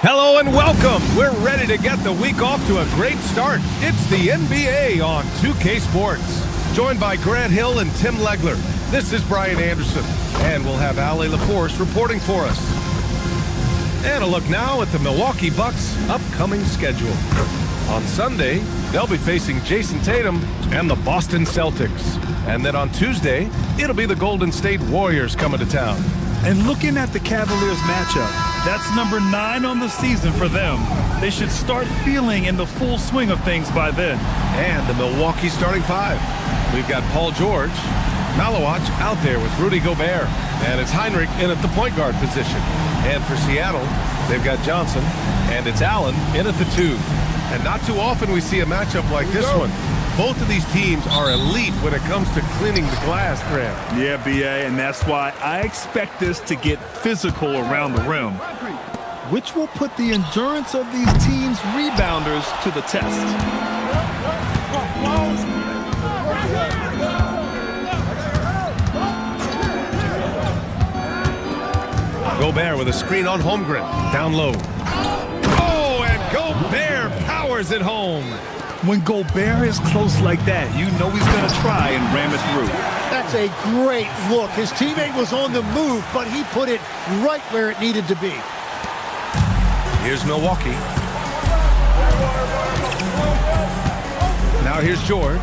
Hello and welcome. We're ready to get the week off to a great start. It's the NBA on 2K Sports. Joined by Grant Hill and Tim Legler. This is Brian Anderson. And we'll have Ali LaForce reporting for us. And a look now at the Milwaukee Bucks' upcoming schedule. On Sunday, they'll be facing Jason Tatum and the Boston Celtics. And then on Tuesday, it'll be the Golden State Warriors coming to town. And looking at the Cavaliers matchup, that's number 9 on the season for them. They should start feeling in the full swing of things by then. And the Milwaukee starting 5. We've got Paul George, Malawach out there with Rudy Gobert. And it's Heinrich in at the point guard position. And for Seattle, they've got Johnson, and it's Allen in at the 2. And not too often we see a matchup like this one. Both of these teams are elite when it comes to cleaning the glass, Grant. Yeah, B.A., and that's why I expect this to get physical around the rim, which will put the endurance of these teams' rebounders to the test. Gobert with a screen on Holmgren, down low. Oh, and Gobert powers it home. When Gobert is close like that, you know he's going to try and ram it through. That's a great look. His teammate was on the move, but he put it right where it needed to be. Here's Milwaukee. Now here's George.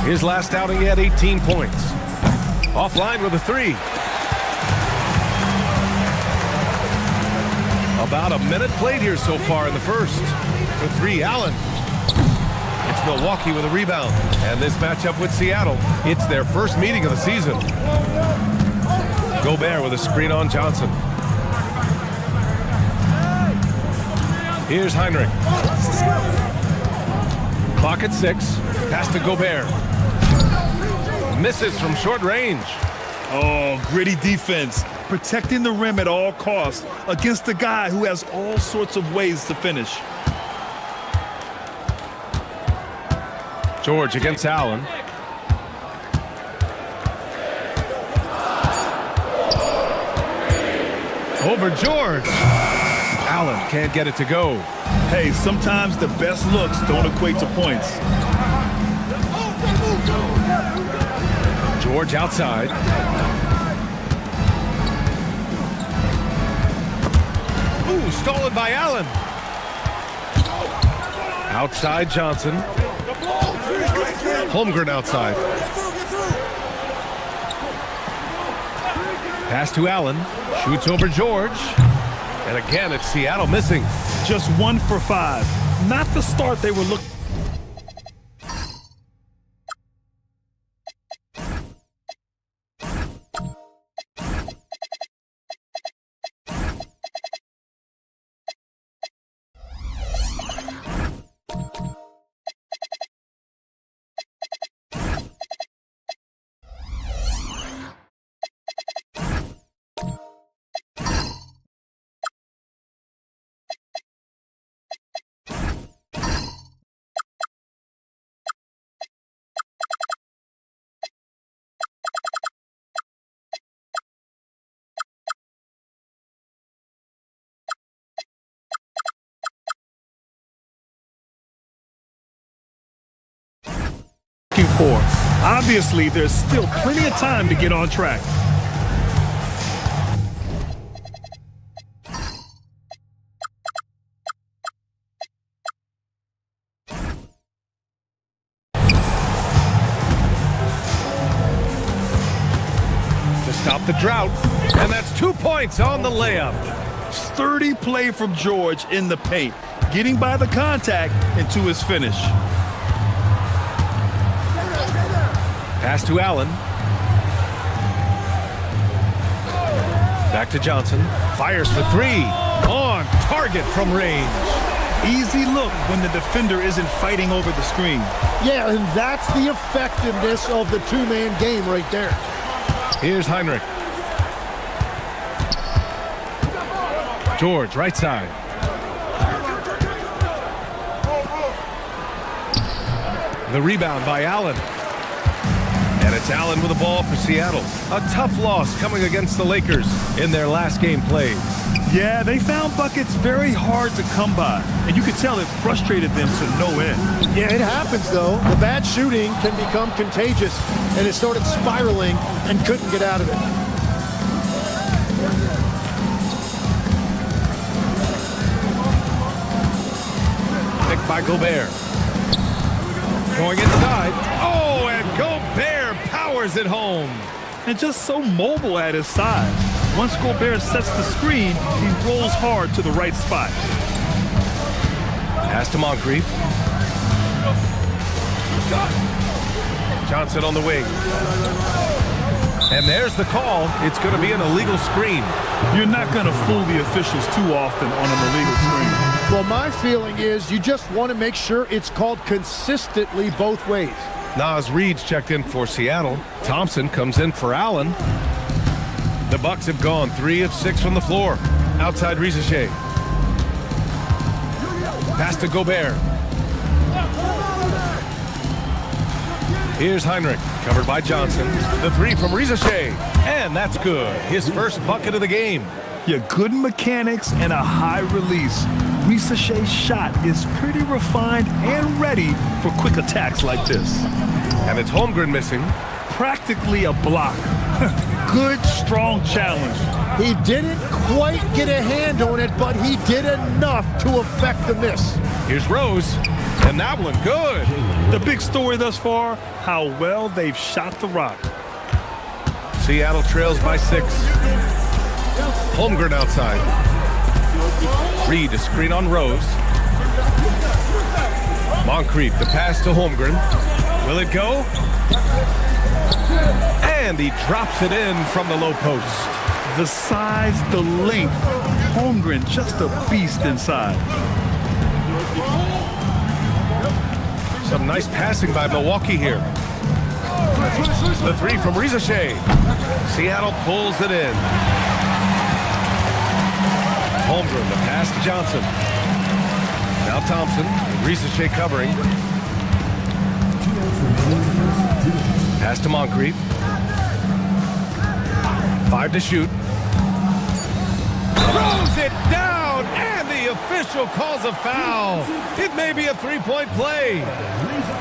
His last outing, he had 18 points. Offline with a 3. About a minute played here so far in the first. For 3, Allen. It's Milwaukee with a rebound. And this matchup with Seattle, it's their first meeting of the season. Gobert with a screen on Johnson. Here's Heinrich. Clock at 6. Pass to Gobert. Misses from short range. Oh, gritty defense. Protecting the rim at all costs against a guy who has all sorts of ways to finish. George against Allen. Over George. Allen can't get it to go. Hey, sometimes the best looks don't equate to points. George outside. Ooh, stolen by Allen. Outside Johnson. Holmgren outside. Pass to Allen. Shoots over George. And again, it's Seattle missing. Just 1 for 5. Not the start they were looking. For. Obviously, there's still plenty of time to get on track. To stop the drought, and that's 2 points on the layup. Sturdy play from George in the paint, getting by the contact and to his finish. Pass to Allen. Back to Johnson. Fires for 3. On target from range. Easy look when the defender isn't fighting over the screen. Yeah, and that's the effectiveness of the two-man game right there. Here's Heinrich. George, right side. The rebound by Allen. And it's Allen with the ball for Seattle. A tough loss coming against the Lakers in their last game played. Yeah, they found buckets very hard to come by, and you could tell it frustrated them to no end. Yeah, it happens, though. The bad shooting can become contagious, and it started spiraling and couldn't get out of it. Picked by Gobert. Going inside. Oh, and Gobert powers it home. And just so mobile at his size. Once Gobert sets the screen, he rolls hard to the right spot. Pass to Moncrief. Johnson on the wing. And there's the call. It's going to be an illegal screen. You're not going to fool the officials too often on an illegal screen. Well, my feeling is you just want to make sure it's called consistently both ways. Naz Reid's checked in for Seattle. Thompson comes in for Allen. The Bucks have gone 3 of 6 from the floor. Outside RavVsLac. Pass to Gobert. Here's Heinrich, covered by Johnson. The 3 from RavVsLac, and that's good. His first bucket of the game. Yeah, good mechanics and a high release. RavVsLac's shot is pretty refined and ready for quick attacks like this. And it's Holmgren missing. Practically a block. Good, strong challenge. He didn't quite get a hand on it, but he did enough to affect the miss. Here's Rose, and that one good. The big story thus far, how well they've shot the rock. Seattle trails by 6. Holmgren outside. Reid, a screen on Rose. Moncrief, the pass to Holmgren. Will it go? And he drops it in from the low post. The size, the length. Holmgren, just a beast inside. Some nice passing by Milwaukee here. The 3 from RavVsLac. Seattle pulls it in. Holmgren, the pass to Johnson. Now Thompson, RavVsLac covering. Pass to Moncrief. 5 to shoot. Throws it down, and the official calls a foul. It may be a 3-point play.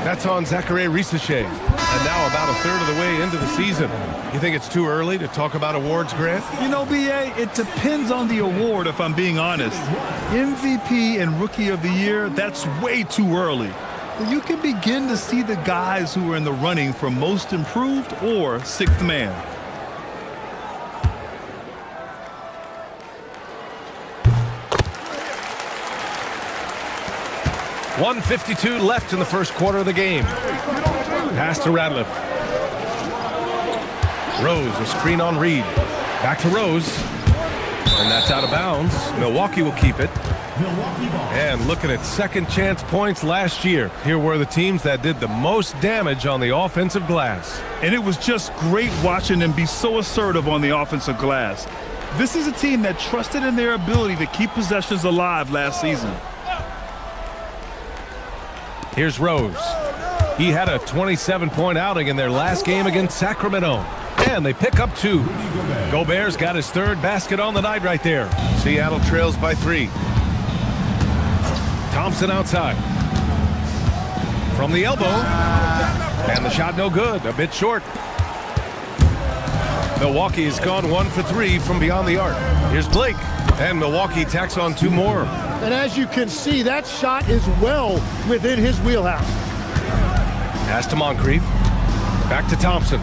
That's on Zachary RavVsLac. And now about a third of the way into the season. You think it's too early to talk about awards, Grant? You know, B.A., it depends on the award, if I'm being honest. MVP and Rookie of the Year, that's way too early. You can begin to see the guys who are in the running for Most Improved or 6th Man. .152 left in the first quarter of the game. Pass to Radliff. Rose, a screen on Reid. Back to Rose. And that's out of bounds. Milwaukee will keep it. And looking at second chance points last year, here were the teams that did the most damage on the offensive glass. And it was just great watching them be so assertive on the offensive glass. This is a team that trusted in their ability to keep possessions alive last season. Here's Rose. He had a 27-point outing in their last game against Sacramento. And they pick up 2. Gobert's got his 3rd basket on the night right there. Seattle trails by 3. Thompson outside. From the elbow. And the shot no good. A bit short. Milwaukee has gone 1 for 3 from beyond the arc. Here's Blake. And Milwaukee tacks on 2 more. And as you can see, that shot is well within his wheelhouse. Pass to Moncrief. Back to Thompson.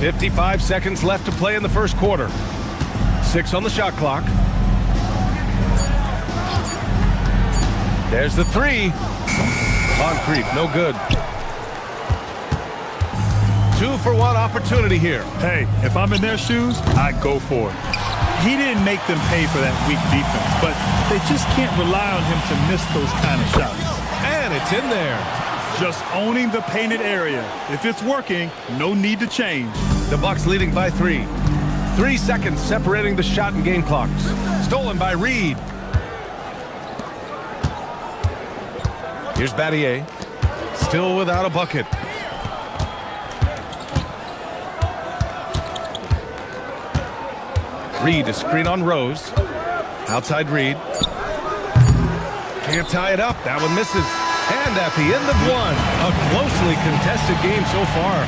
55 seconds left to play in the first quarter. 6 on the shot clock. There's the 3. Moncrief, no good. 2-for-1 opportunity here. Hey, if I'm in their shoes, I'd go for it. He didn't make them pay for that weak defense, but they just can't rely on him to miss those kind of shots. And it's in there. Just owning the painted area. If it's working, no need to change. The Bucks leading by 3. 3 seconds separating the shot and game clocks. Stolen by Reid. Here's Battier. Still without a bucket. Reed is screen on Rose. Outside Reed. Can't tie it up. That one misses. And at the end of one, a closely contested game so far.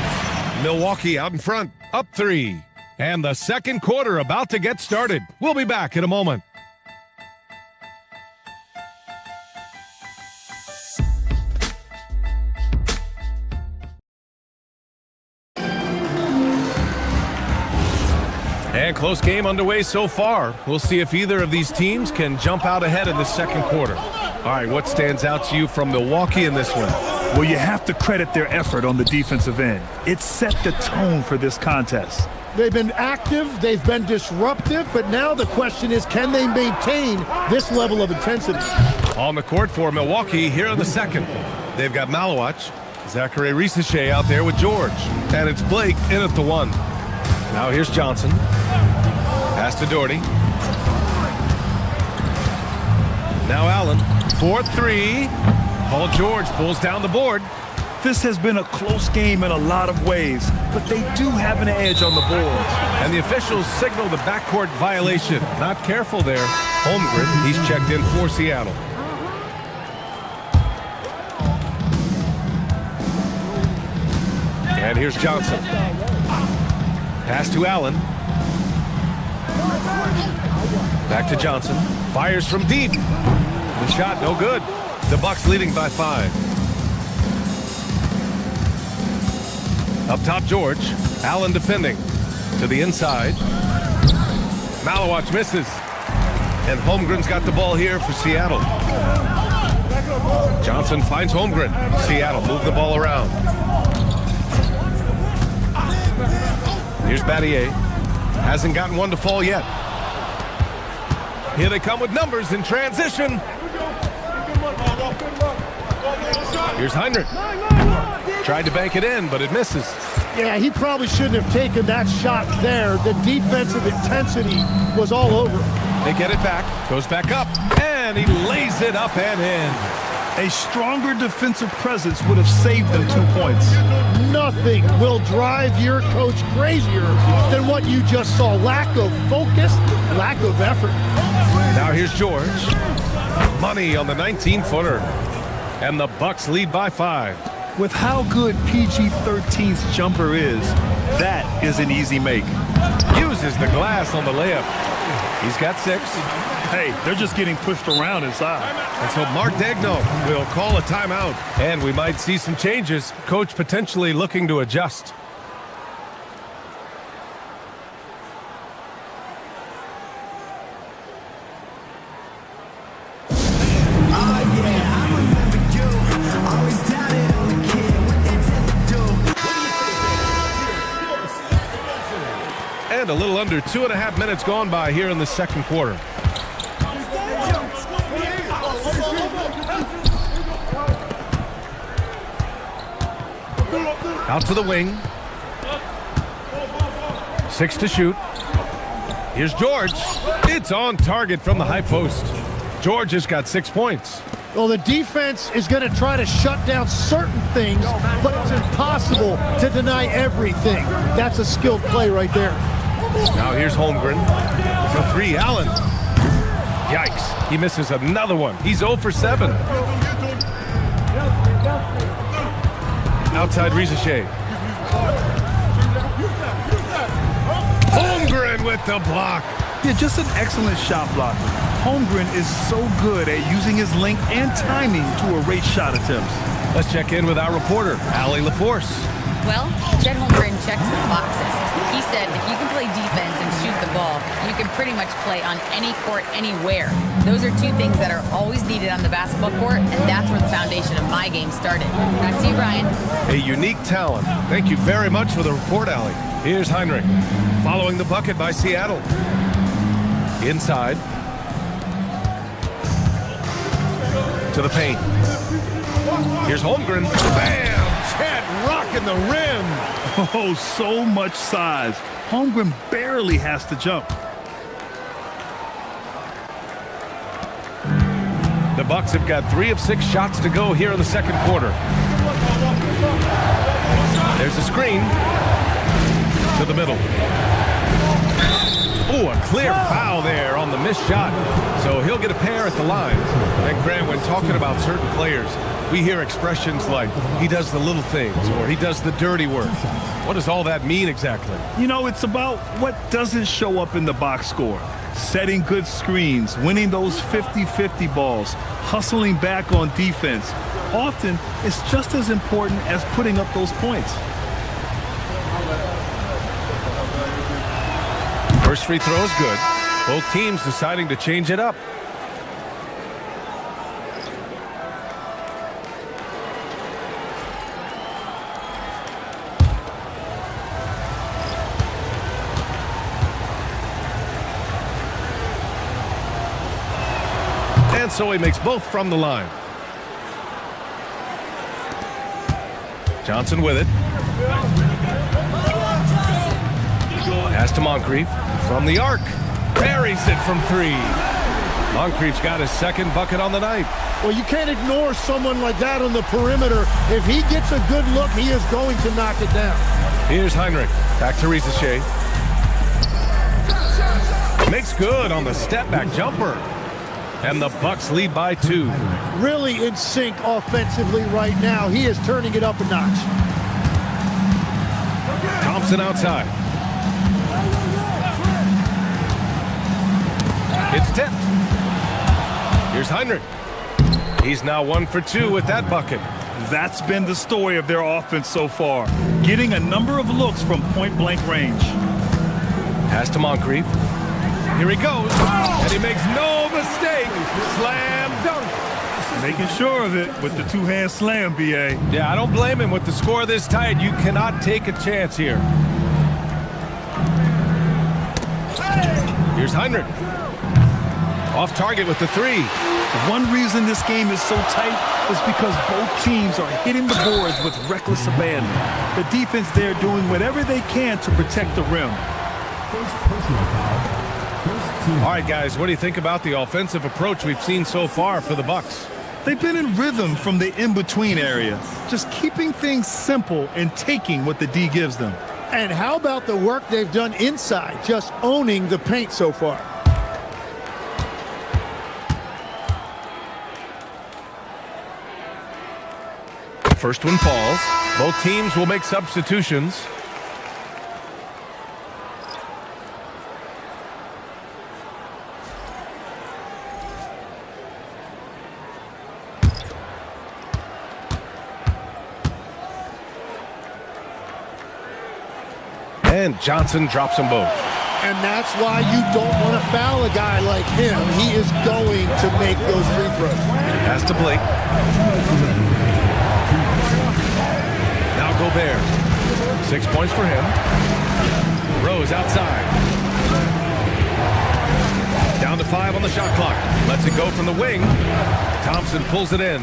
Milwaukee out in front, up 3. And the second quarter about to get started. We'll be back in a moment. And close game underway so far. We'll see if either of these teams can jump out ahead in the second quarter. All right, what stands out to you from Milwaukee in this one? Well, you have to credit their effort on the defensive end. It set the tone for this contest. They've been active, they've been disruptive, but now the question is, can they maintain this level of intensity? On the court for Milwaukee here in the second. They've got Malowacz, Zachary RavVsLac out there with George. And it's Blake in at the 1. Now here's Johnson. Pass to Doherty. Now Allen. 4-3. Paul George pulls down the board. This has been a close game in a lot of ways, but they do have an edge on the board. And the officials signal the backcourt violation. Not careful there. Holmgren, he's checked in for Seattle. And here's Johnson. Pass to Allen. Back to Johnson. Fires from deep. The shot no good. The Bucks leading by 5. Up top, George. Allen defending. To the inside. Malowacz misses. And Holmgren's got the ball here for Seattle. Johnson finds Holmgren. Seattle move the ball around. Here's Battier. Hasn't gotten one to fall yet. Here they come with numbers in transition. Here's Heinrich. Tried to bank it in, but it misses. Yeah, he probably shouldn't have taken that shot there. The defensive intensity was all over. They get it back. Goes back up. And he lays it up and in. A stronger defensive presence would have saved them 2 points. Nothing will drive your coach crazier than what you just saw. Lack of focus, lack of effort. Now here's George. Money on the 19-footer. And the Bucks lead by 5. With how good PG-13's jumper is, that is an easy make. Uses the glass on the layup. He's got 6. Hey, they're just getting pushed around inside. And so Mark Degno will call a timeout. And we might see some changes. Coach potentially looking to adjust. And a little under 2.5 minutes gone by here in the second quarter. Out to the wing. 6 to shoot. Here's George. It's on target from the high post. George has got 6 points. Well, the defense is going to try to shut down certain things, but it's impossible to deny everything. That's a skilled play right there. Now here's Holmgren. For 3, Allen. Yikes. He misses another one. He's 0 for 7. Outside RavVsLac. Holmgren with the block. Yeah, just an excellent shot blocker. Holmgren is so good at using his length and timing to erase shot attempts. Let's check in with our reporter, Allie LaForce. Well, Chet Holmgren checks some boxes. He said if you can play defense and shoot the ball, you can pretty much play on any court, anywhere. Those are 2 things that are always needed on the basketball court, and that's where the foundation of my game started. Back to you, Brian. A unique talent. Thank you very much for the report, Allie. Here's Heinrich, following the bucket by Seattle. Inside. To the paint. Here's Holmgren. Bam! Chet rocking the rim. Oh, so much size. Holmgren barely has to jump. The Bucks have got 3 of 6 shots to go here in the second quarter. There's a screen to the middle. Oh, a clear foul there on the missed shot. So he'll get a pair at the line. And Grant, when talking about certain players, we hear expressions like, he does the little things, or he does the dirty work. What does all that mean exactly? You know, it's about what doesn't show up in the box score. Setting good screens, winning those 50-50 balls, hustling back on defense. Often, it's just as important as putting up those points. First free throw is good. Both teams deciding to change it up. And so he makes both from the line. Johnson with it. Pass to Moncrief from the arc. Buries it from three. Moncrief's got his second bucket on the night. Well, you can't ignore someone like that on the perimeter. If he gets a good look, he is going to knock it down. Here's Heinrich. Back to RavVsLac. Makes good on the step-back jumper. And the Bucks lead by 2. Really in sync offensively right now. He is turning it up a notch. Thompson outside. It's tipped. Here's Heinrich. He's now 1 for 2 with that bucket. That's been the story of their offense so far. Getting a number of looks from point-blank range. Pass to Moncrief. Here he goes. And he makes no mistake. Slam dunk. Making sure of it with the two-hand slam, B.A. Yeah, I don't blame him. With the score this tight, you cannot take a chance here. Here's Heinrich. Off target with the 3. One reason this game is so tight is because both teams are hitting the boards with reckless abandon. The defense there doing whatever they can to protect the rim. All right, guys, what do you think about the offensive approach we've seen so far for the Bucks? They've been in rhythm from the in-between area, just keeping things simple and taking what the D gives them. And how about the work they've done inside, just owning the paint so far? First one falls. Both teams will make substitutions. And Johnson drops them both. And that's why you don't want to foul a guy like him. He is going to make those free throws. Pass to Blake. Now Gobert. 6 points for him. Rose outside. Down to 5 on the shot clock. Lets it go from the wing. Thompson pulls it in.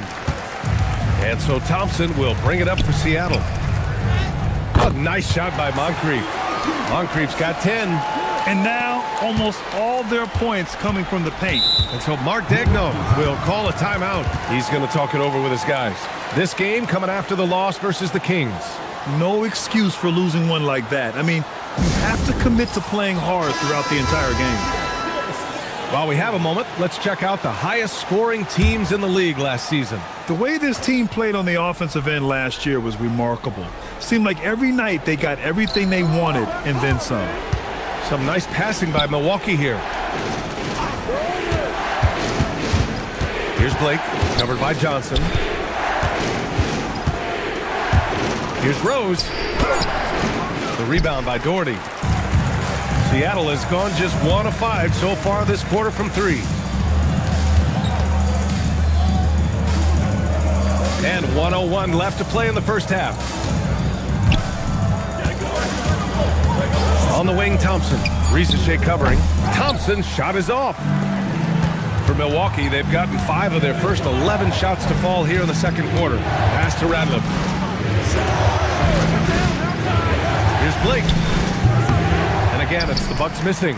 And so Thompson will bring it up for Seattle. A nice shot by Moncrief. Moncrief's got 10. And now, almost all their points coming from the paint. And so Mark Degno will call a timeout. He's going to talk it over with his guys. This game coming after the loss versus the Kings. No excuse for losing one like that. I mean, you have to commit to playing hard throughout the entire game. While we have a moment, let's check out the highest scoring teams in the league last season. The way this team played on the offensive end last year was remarkable. Seemed like every night they got everything they wanted and then some. Some nice passing by Milwaukee here. Here's Blake, covered by Johnson. Here's Rose. The rebound by Doherty. Seattle has gone just 1 of 5 so far this quarter from 3. And 1:01 left to play in the first half. On the wing, Thompson. RavVsLac covering. Thompson's shot is off. For Milwaukee, they've gotten 5 of their first 11 shots to fall here in the second quarter. Pass to Radliff. Here's Blake. And again, it's the Bucks missing.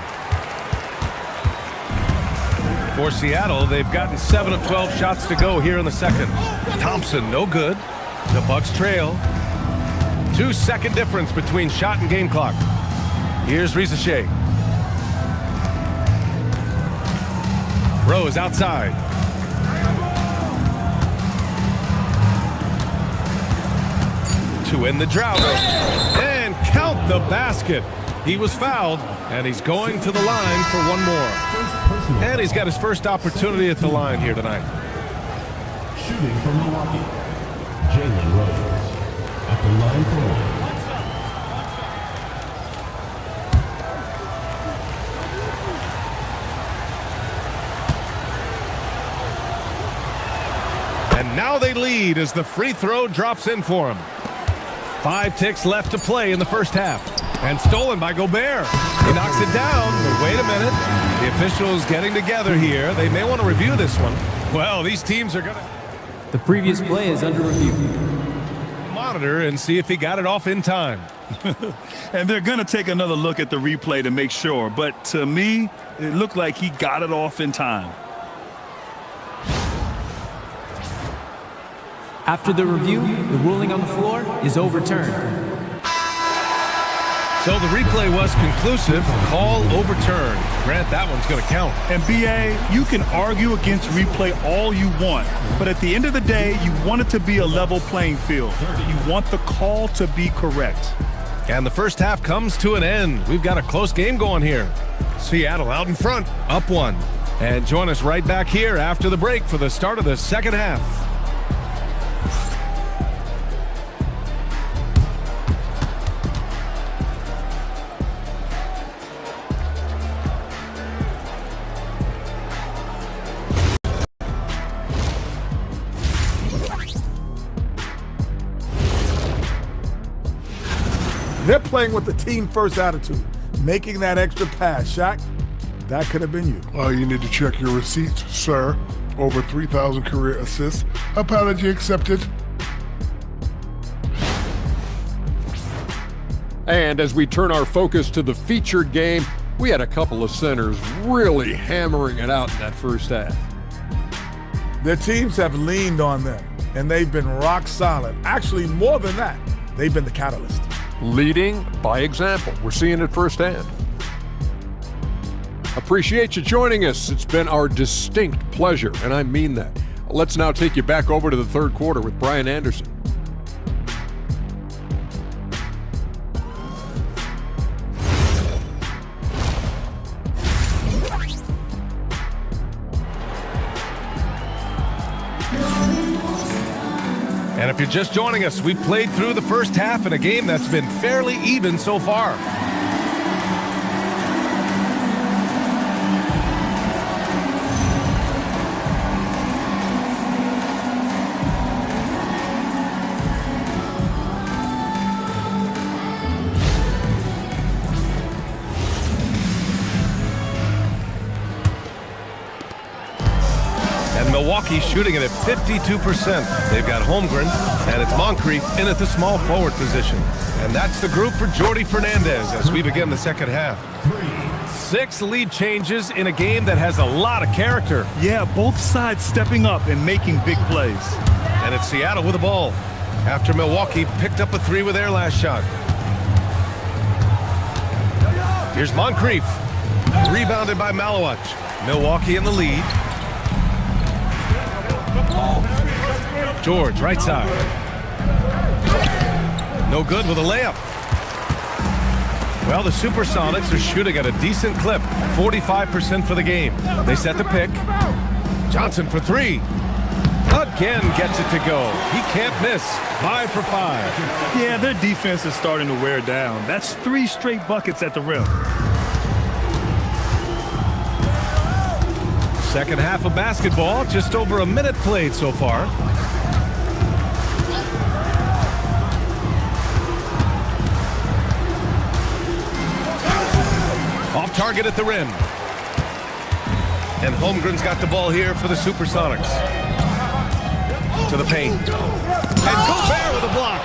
For Seattle, they've gotten 7 of 12 shots to go here in the second. Thompson, no good. The Bucks trail. 2-second difference between shot and game clock. Here's RavVsLac. Rose outside. To win the drought. And count the basket. He was fouled, and he's going to the line for one more. And he's got his first opportunity at the line here tonight. Shooting from Milwaukee, Jalen Rose at the line for one. And now they lead as the free throw drops in for him. 5 ticks left to play in the first half. And stolen by Gobert. He knocks it down, but wait a minute. The officials getting together here. They may want to review this one. Well, these teams are going to The previous play is under review. monitor and see if he got it off in time. And they're going to take another look at the replay to make sure. But to me, it looked like he got it off in time. After the review, the ruling on the floor is overturned. So the replay was conclusive. Call overturned. Grant, that one's going to count. And BA, you can argue against replay all you want, but at the end of the day, you want it to be a level playing field. You want the call to be correct. And the first half comes to an end. We've got a close game going here. Seattle out in front, up 1. And join us right back here after the break for the start of the second half. They're playing with the team-first attitude, making that extra pass. Shaq, that could have been you. You need to check your receipts, sir. Over 3,000 career assists. Apology accepted. And as we turn our focus to the featured game, we had a couple of centers really hammering it out in that first half. Their teams have leaned on them, and they've been rock solid. Actually, more than that, they've been the catalyst. Leading by example. We're seeing it firsthand. Appreciate you joining us. It's been our distinct pleasure, and I mean that. Let's now take you back over to the third quarter with Brian Anderson. And if you're just joining us, we played through the first half in a game that's been fairly even so far. Milwaukee shooting it at 52%. They've got Holmgren, and it's Moncrief in at the small forward position. And that's the group for Jordi Fernandez as we begin the second half. 6 lead changes in a game that has a lot of character. Yeah, both sides stepping up and making big plays. And it's Seattle with the ball after Milwaukee picked up a 3 with their last shot. Here's Moncrief, rebounded by Malowich. Milwaukee in the lead. George, right side. No good with a layup. Well, the Supersonics are shooting at a decent clip, 45% for the game. They set the pick. Johnson for 3. Again gets it to go. He can't miss. 5 for 5. Yeah, their defense is starting to wear down. That's 3 straight buckets at the rim. Second half of basketball, just over a minute played so far. Off target at the rim. And Holmgren's got the ball here for the Supersonics. To the paint. And Gobert with a block.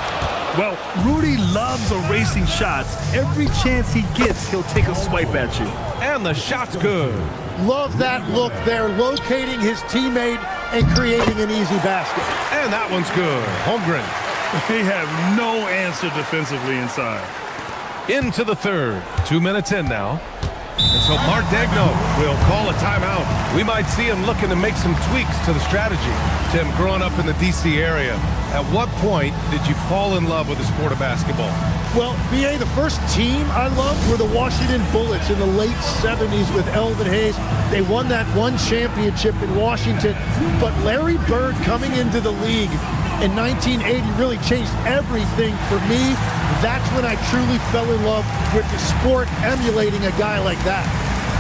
Well, Rudy loves erasing shots. Every chance he gets, he'll take a swipe at you. And the shot's good. Love that look there, locating his teammate and creating an easy basket. And that one's good. Holmgren. They have no answer defensively inside. Into the third. 2 minutes in now. And so Mark Degno will call a timeout. We might see him looking to make some tweaks to the strategy. Tim, growing up in the D.C. area, at what point did you fall in love with the sport of basketball? Well, B.A., the first team I loved were the Washington Bullets in the late 70s with Elvin Hayes. They won that one championship in Washington. But Larry Bird coming into the league in 1980 really changed everything for me. That's when I truly fell in love with the sport, emulating a guy like that.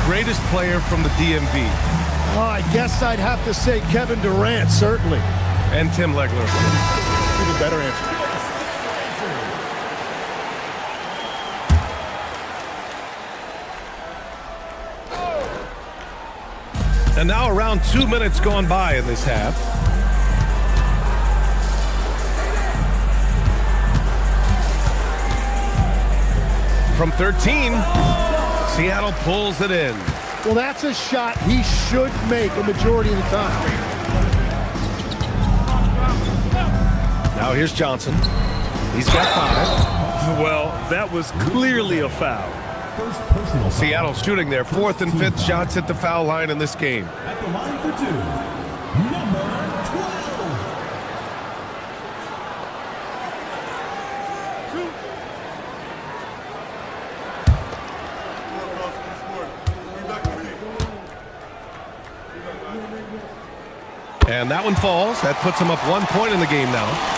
Greatest player from the DMV? Oh, I guess I'd have to say Kevin Durant, certainly. And Tim Legler. Even better answer. And now around 2 minutes gone by in this half. From 13, Seattle pulls it in. Well, that's a shot he should make a majority of the time. Now here's Johnson. He's got 5. Well, that was clearly a foul. First personal Seattle shooting their 4th and 5th shots at the foul line in this game. at the line for 2. Number 12. And that one falls. That puts him up 1 point in the game now.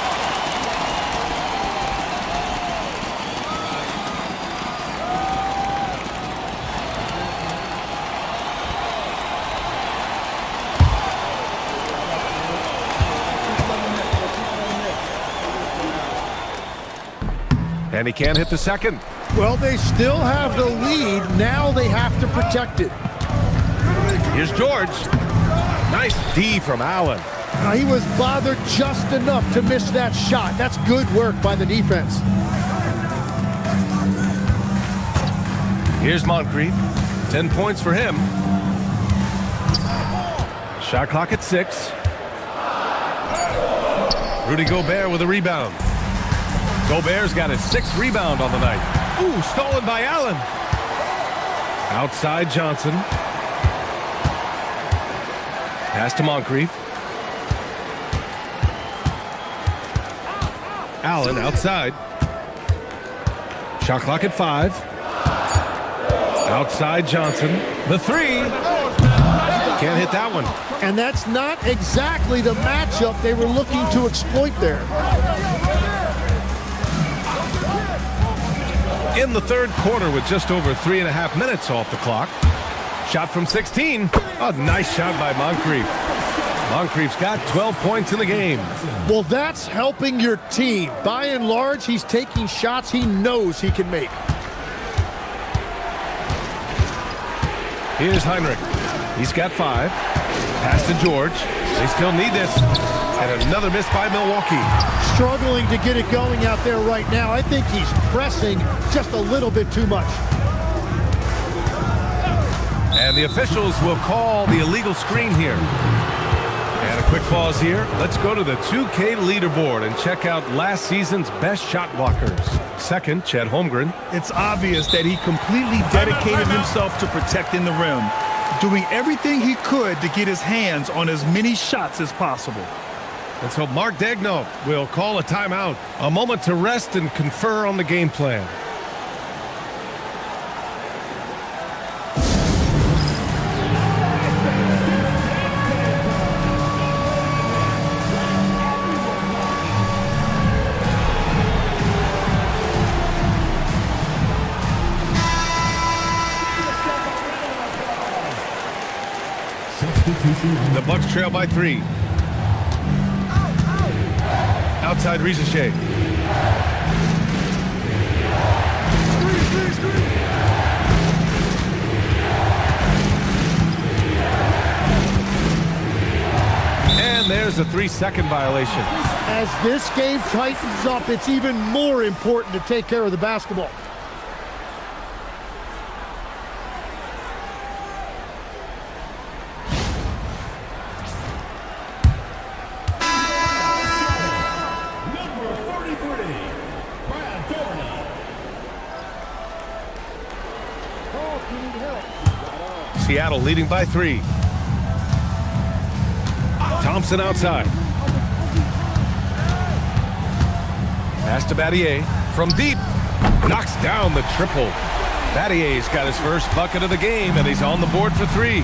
And he can't hit the second. Well, they still have the lead. Now they have to protect it. Here's George. Nice D from Allen. Now, he was bothered just enough to miss that shot. That's good work by the defense. Here's Moncrief. 10 points for him. Shot clock at 6. Rudy Gobert with a rebound. Gobert's got his 6th rebound on the night. Ooh, stolen by Allen. Outside Johnson. Pass to Moncrief. Allen outside. Shot clock at 5. Outside Johnson. The 3. Can't hit that one. And that's not exactly the matchup they were looking to exploit there. In the 3rd quarter with just over 3.5 minutes off the clock. Shot from 16. A nice shot by Moncrief. Moncrief's got 12 points in the game. Well, that's helping your team. By and large, he's taking shots he knows he can make. Here's Heinrich. He's got 5. Pass to George. They still need this. And another miss by Milwaukee. Struggling to get it going out there right now. I think he's pressing just a little bit too much. And the officials will call the illegal screen here. And a quick pause here. Let's go to the 2K leaderboard and check out last season's best shot blockers. Second, Chet Holmgren. It's obvious that he completely dedicated himself to protecting the rim, doing everything he could to get his hands on as many shots as possible. And so Mark Degno will call a timeout. A moment to rest and confer on the game plan. The Bucks trail by 3. Outside RavVsLac. And there's a 3-second violation. As this game tightens up, it's even more important to take care of the basketball. Number 33, Brad Thornton. Seattle leading by 3. Thompson outside. Pass to Battier from deep. Knocks down the triple. Battier's got his first bucket of the game, and he's on the board for 3.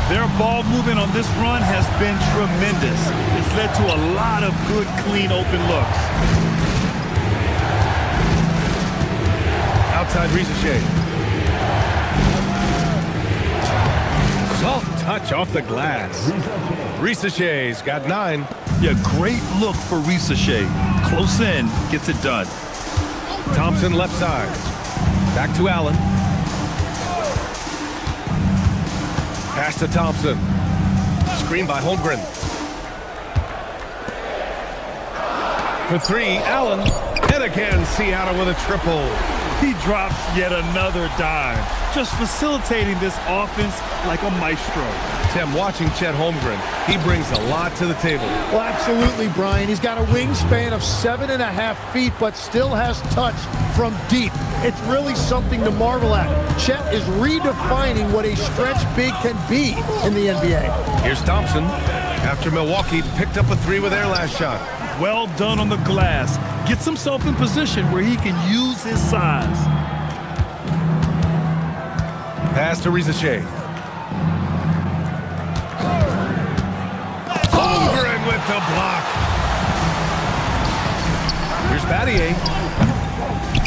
Their ball movement on this run has been tremendous. It's led to a lot of good, clean, open looks. Outside RavVsLac. Soft touch off the glass. RavVsLac's got 9. Yeah, great look for RavVsLac. Close in, gets it done. Thompson left side. Back to Allen. Pass to Thompson. Screen by Holmgren. For 3, Allen. And again, Seattle with a triple. He drops yet another dime, just facilitating this offense like a maestro. Tim, watching Chet Holmgren, he brings a lot to the table. Well, absolutely, Brian. He's got a wingspan of 7.5 feet, but still has touch from deep. It's really something to marvel at. Chet is redefining what a stretch big can be in the NBA. Here's Thompson. After Milwaukee picked up a 3 with their last shot. Well done on the glass. Gets himself in position where he can use his size. Pass to RavVsLac. Holmgren with the block. Here's Battier.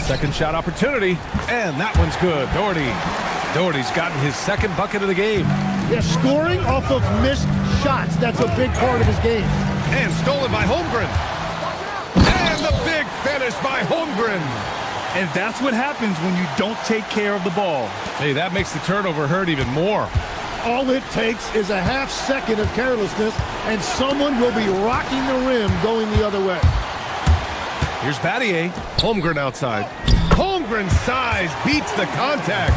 Second shot opportunity, and that one's good. Doherty's gotten his second bucket of the game. Yeah, scoring off of missed shots. That's a big part of his game. And stolen by Holmgren. And the big finish by Holmgren. And that's what happens when you don't take care of the ball. Hey, that makes the turnover hurt even more. All it takes is a half second of carelessness, and someone will be rocking the rim going the other way. Here's Battier. Holmgren outside. Holmgren's size beats the contact.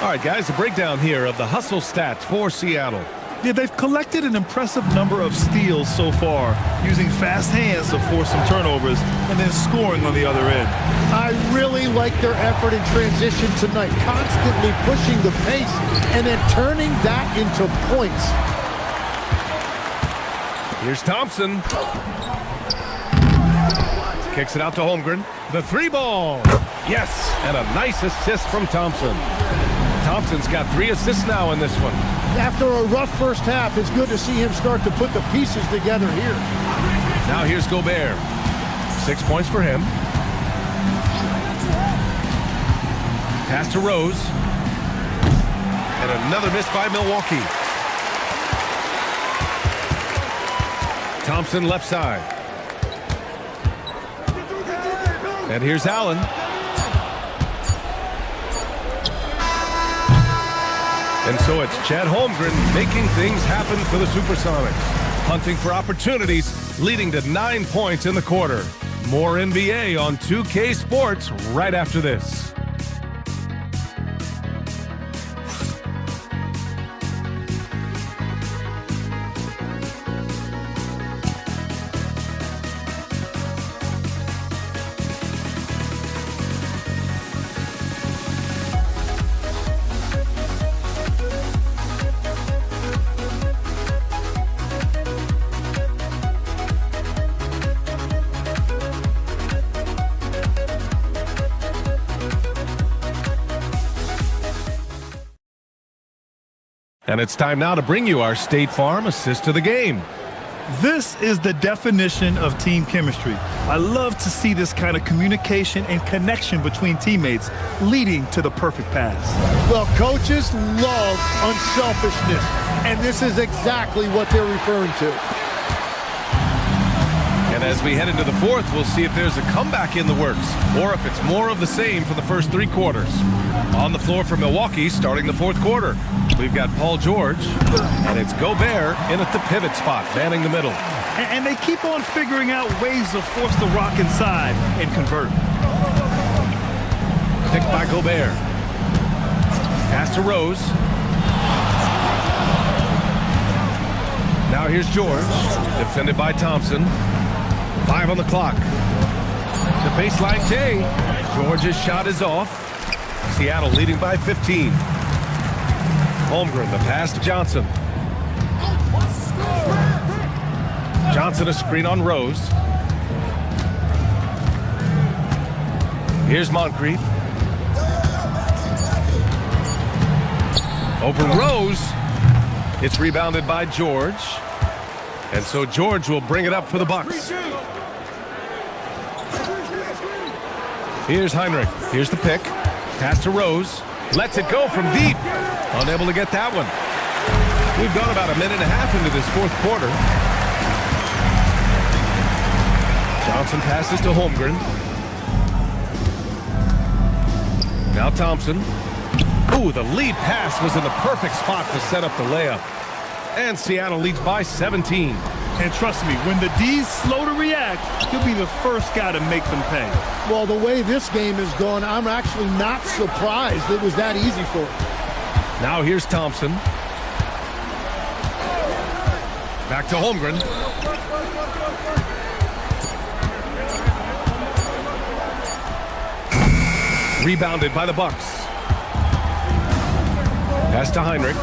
All right, guys, a breakdown here of the hustle stats for Seattle. Yeah, they've collected an impressive number of steals so far, using fast hands to force some turnovers and then scoring on the other end. I really like their effort in transition tonight, constantly pushing the pace and then turning that into points. Here's Thompson. Kicks it out to Holmgren. The 3 ball. Yes, and a nice assist from Thompson. Thompson's got 3 assists now in this one. After a rough first half, it's good to see him start to put the pieces together here. Now here's Gobert. 6 points for him. Pass to Rose. And another miss by Milwaukee. Thompson left side. And here's Allen. And so it's Chet Holmgren making things happen for the Supersonics. Hunting for opportunities, leading to 9 points in the quarter. More NBA on 2K Sports right after this. And it's time now to bring you our State Farm assist of the game. This is the definition of team chemistry. I love to see this kind of communication and connection between teammates leading to the perfect pass. Well, coaches love unselfishness, and this is exactly what they're referring to. And as we head into the fourth, we'll see if there's a comeback in the works or if it's more of the same for the first 3 quarters. On the floor for Milwaukee starting the fourth quarter, we've got Paul George, and it's Gobert in at the pivot spot, manning the middle. And they keep on figuring out ways to force the rock inside and convert. Picked by Gobert. Pass to Rose. Now here's George, defended by Thompson. 5 on the clock. The baseline J. George's shot is off. Seattle leading by 15. Holmgren, the pass to Johnson. Johnson a screen on Rose. Here's Moncrief. Over Rose. It's rebounded by George. And so George will bring it up for the Bucks. Here's Heinrich. Here's the pick. Pass to Rose. Lets it go from deep. Unable to get that one. We've gone about a minute and a half into this fourth quarter. Johnson passes to Holmgren. Now Thompson. Ooh, the lead pass was in the perfect spot to set up the layup. And Seattle leads by 17. And trust me, when the D's slow to react, he'll be the first guy to make them pay. Well, the way this game is going, I'm actually not surprised it was that easy for him. Now here's Thompson. Back to Holmgren. Rebounded by the Bucks. Pass to Heinrich.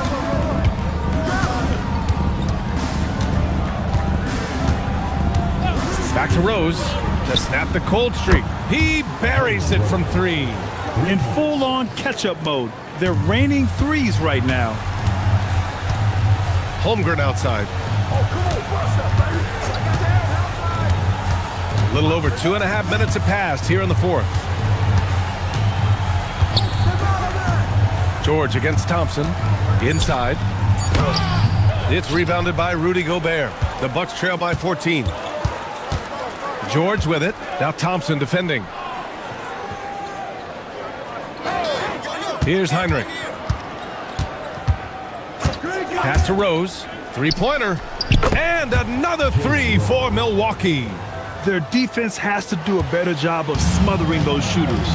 Back to Rose to snap the cold streak. He buries it from three. In full-on catch-up mode. They're raining threes right now. Holmgren outside. A little over 2.5 minutes have passed here in the fourth. George against Thompson. Inside. It's rebounded by Rudy Gobert. The Bucks trail by 14. George with it. Now Thompson defending. Here's Heinrich. Pass to Rose. Three-pointer. And another three for Milwaukee. Their defense has to do a better job of smothering those shooters.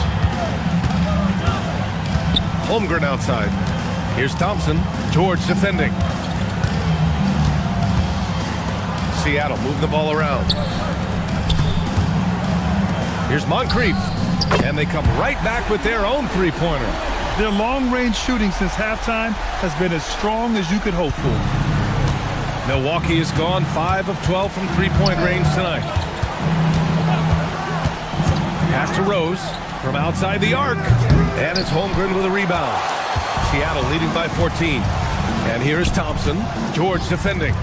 Holmgren outside. Here's Thompson. George defending. Seattle move the ball around. Here's Moncrief. And they come right back with their own three-pointer. Their long-range shooting since halftime has been as strong as you could hope for. Milwaukee has gone 5 of 12 from three-point range tonight. Pass to Rose from outside the arc. And it's Holmgren with a rebound. Seattle leading by 14. And here is Thompson. George defending.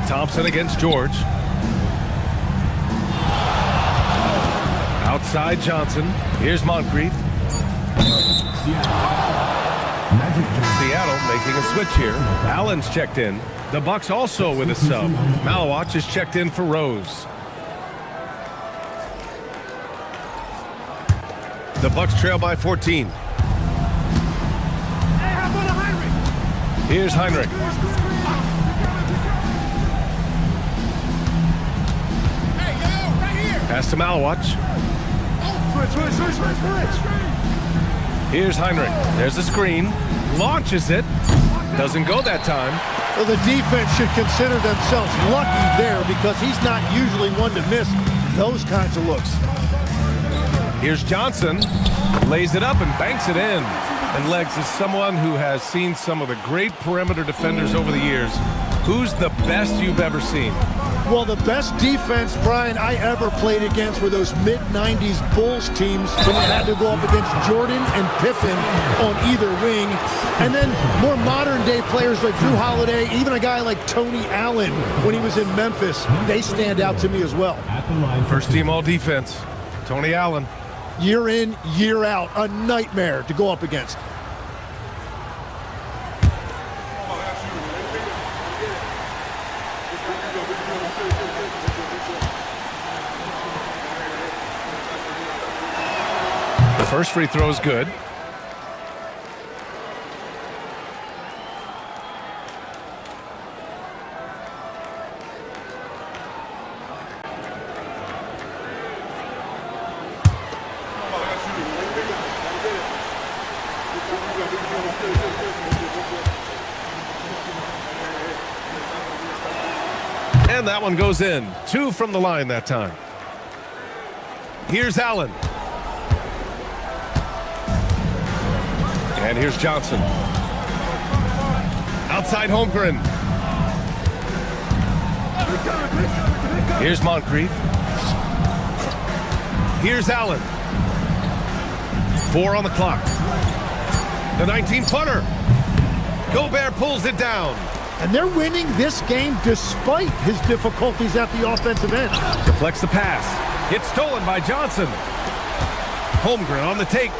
Thompson against George. Outside Johnson. Here's Moncrief. Seattle making a switch here. Allen's checked in. The Bucks also with a sub. Malawach is checked in for Rose. The Bucks trail by 14. Here's Heinrich. Pass to Malawach. Here's Heinrich. There's a screen. Launches it. Doesn't go that time. Well, the defense should consider themselves lucky there because he's not usually one to miss those kinds of looks. Here's Johnson. Lays it up and banks it in. And Legs is someone who has seen some of the great perimeter defenders over the years. Who's the best you've ever seen? Well, the best defense, Brian, I ever played against were those mid-90s Bulls teams when you had to go up against Jordan and Pippen on either wing. And then more modern-day players like Drew Holiday, even a guy like Tony Allen when he was in Memphis, they stand out to me as well. First team all defense. Tony Allen. Year in, year out, a nightmare to go up against. The first free throw is good. And that one goes in. 2 from the line that time. Here's Allen. And here's Johnson. Outside Holmgren. Here's Moncrief. Here's Allen. 4 on the clock. The 19-footer. Gobert pulls it down. And they're winning this game despite his difficulties at the offensive end. Deflects the pass. It's stolen by Johnson. Holmgren on the take.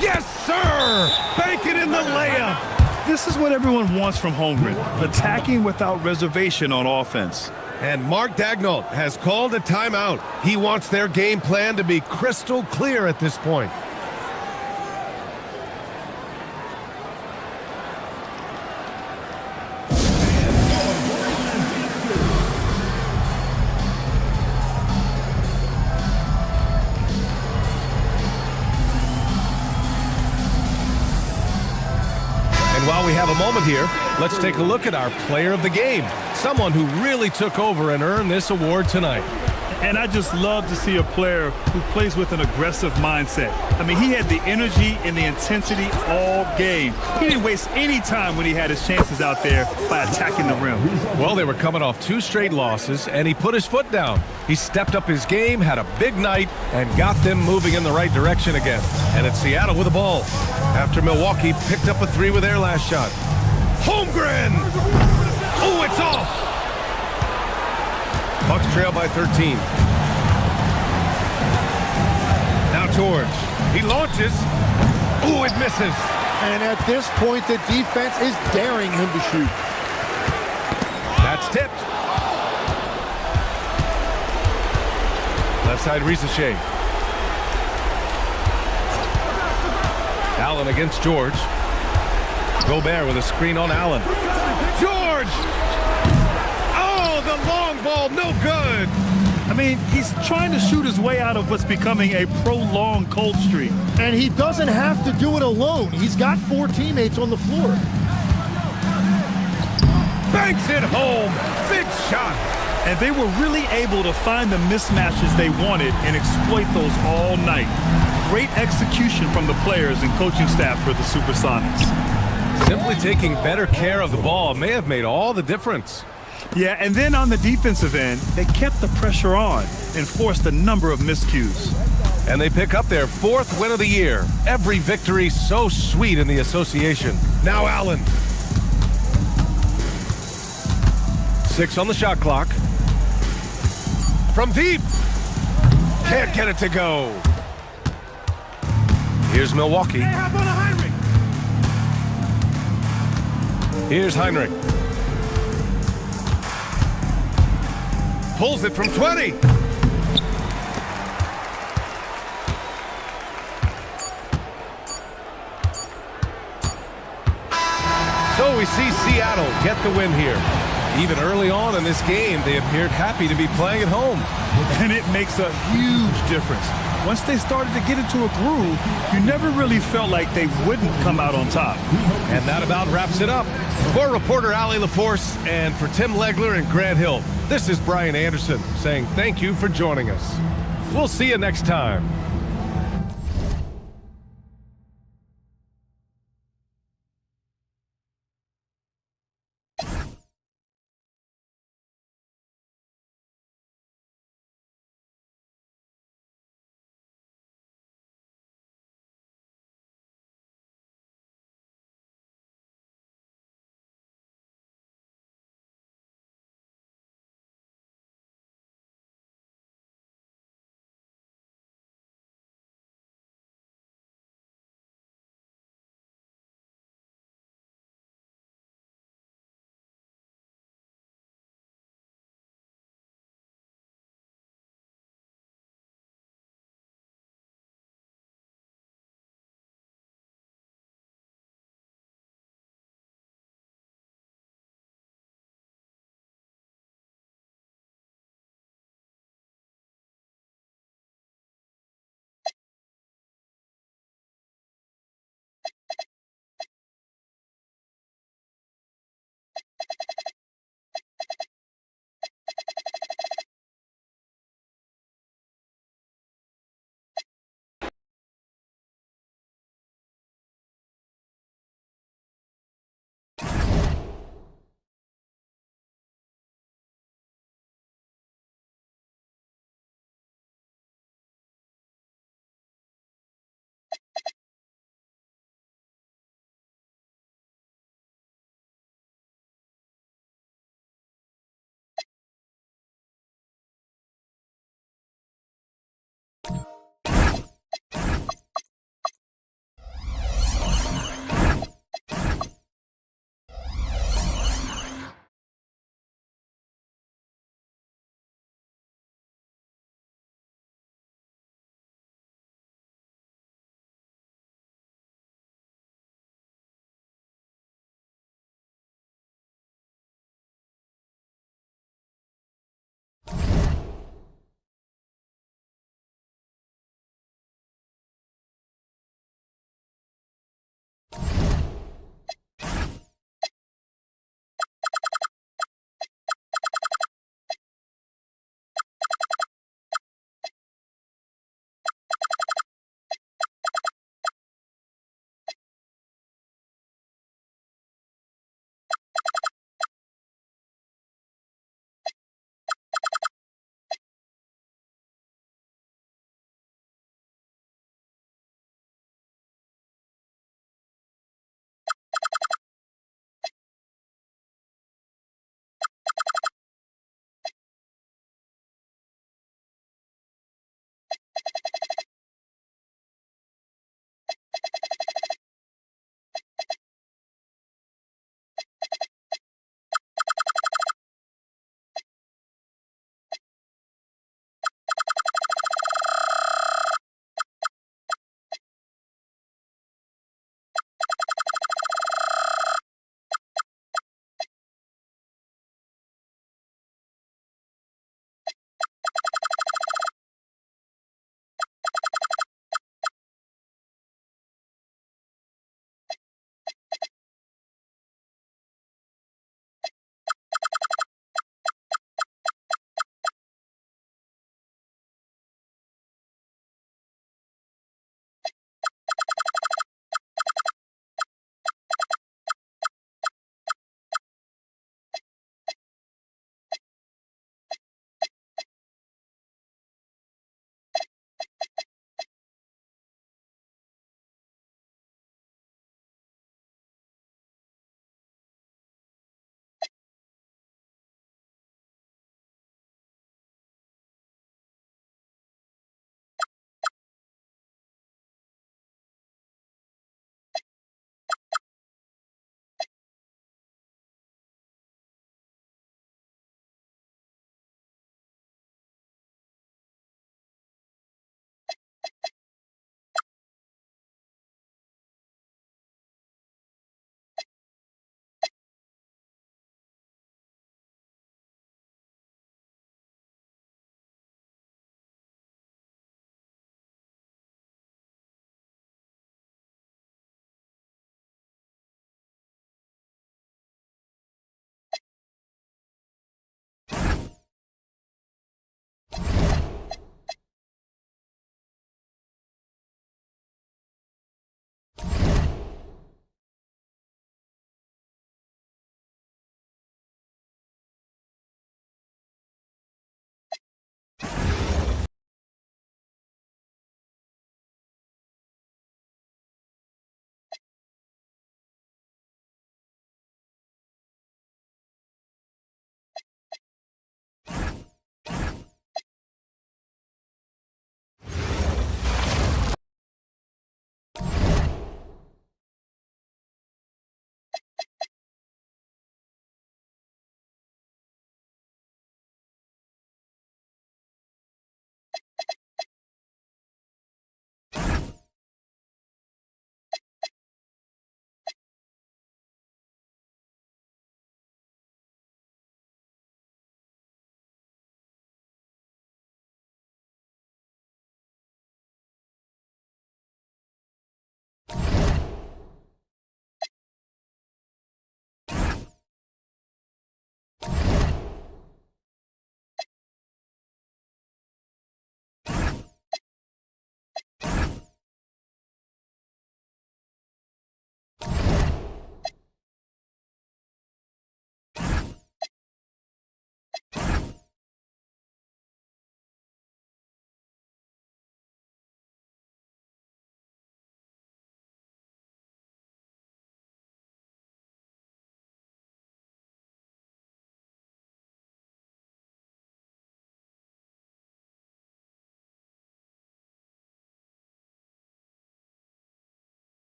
Yes, sir! Bank it in the layup. This is what everyone wants from Holmgren, attacking without reservation on offense. And Mark Daigneault has called a timeout. He wants their game plan to be crystal clear at this point. And while we have a moment here, let's take a look at our player of the game, someone who really took over and earned this award tonight. And I just love to see a player who plays with an aggressive mindset. I mean, he had the energy and the intensity all game. He didn't waste any time when he had his chances out there by attacking the rim. Well, they were coming off 2 straight losses, and he put his foot down. He stepped up his game, had a big night, and got them moving in the right direction again. And it's Seattle with the ball. After Milwaukee picked up a 3 with their last shot. Holmgren! Oh, it's off! Bucks trail by 13. Now George. He launches. Ooh, it misses. And at this point, the defense is daring him to shoot. That's tipped. Left side, RavVsLac. Allen against George. Gobert with a screen on Allen. George! Oh, the long ball, no good. I mean, he's trying to shoot his way out of what's becoming a prolonged cold streak. And he doesn't have to do it alone. He's got 4 teammates on the floor. Banks it home. Big shot. And they were really able to find the mismatches they wanted and exploit those all night. Great execution from the players and coaching staff for the Supersonics. Simply taking better care of the ball may have made all the difference. Yeah, and then on the defensive end, they kept the pressure on and forced a number of miscues. And they pick up their 4th win of the year. Every victory so sweet in the association. Now Allen. 6 on the shot clock. From deep. Can't get it to go. Here's Milwaukee. Here's Heinrich. Pulls it from 20. So we see Seattle get the win here. Even early on in this game, they appeared happy to be playing at home. And it makes a huge difference. Once they started to get into a groove, you never really felt like they wouldn't come out on top. And that about wraps it up. For reporter Allie LaForce and for Tim Legler and Grant Hill, this is Brian Anderson saying thank you for joining us. We'll see you next time.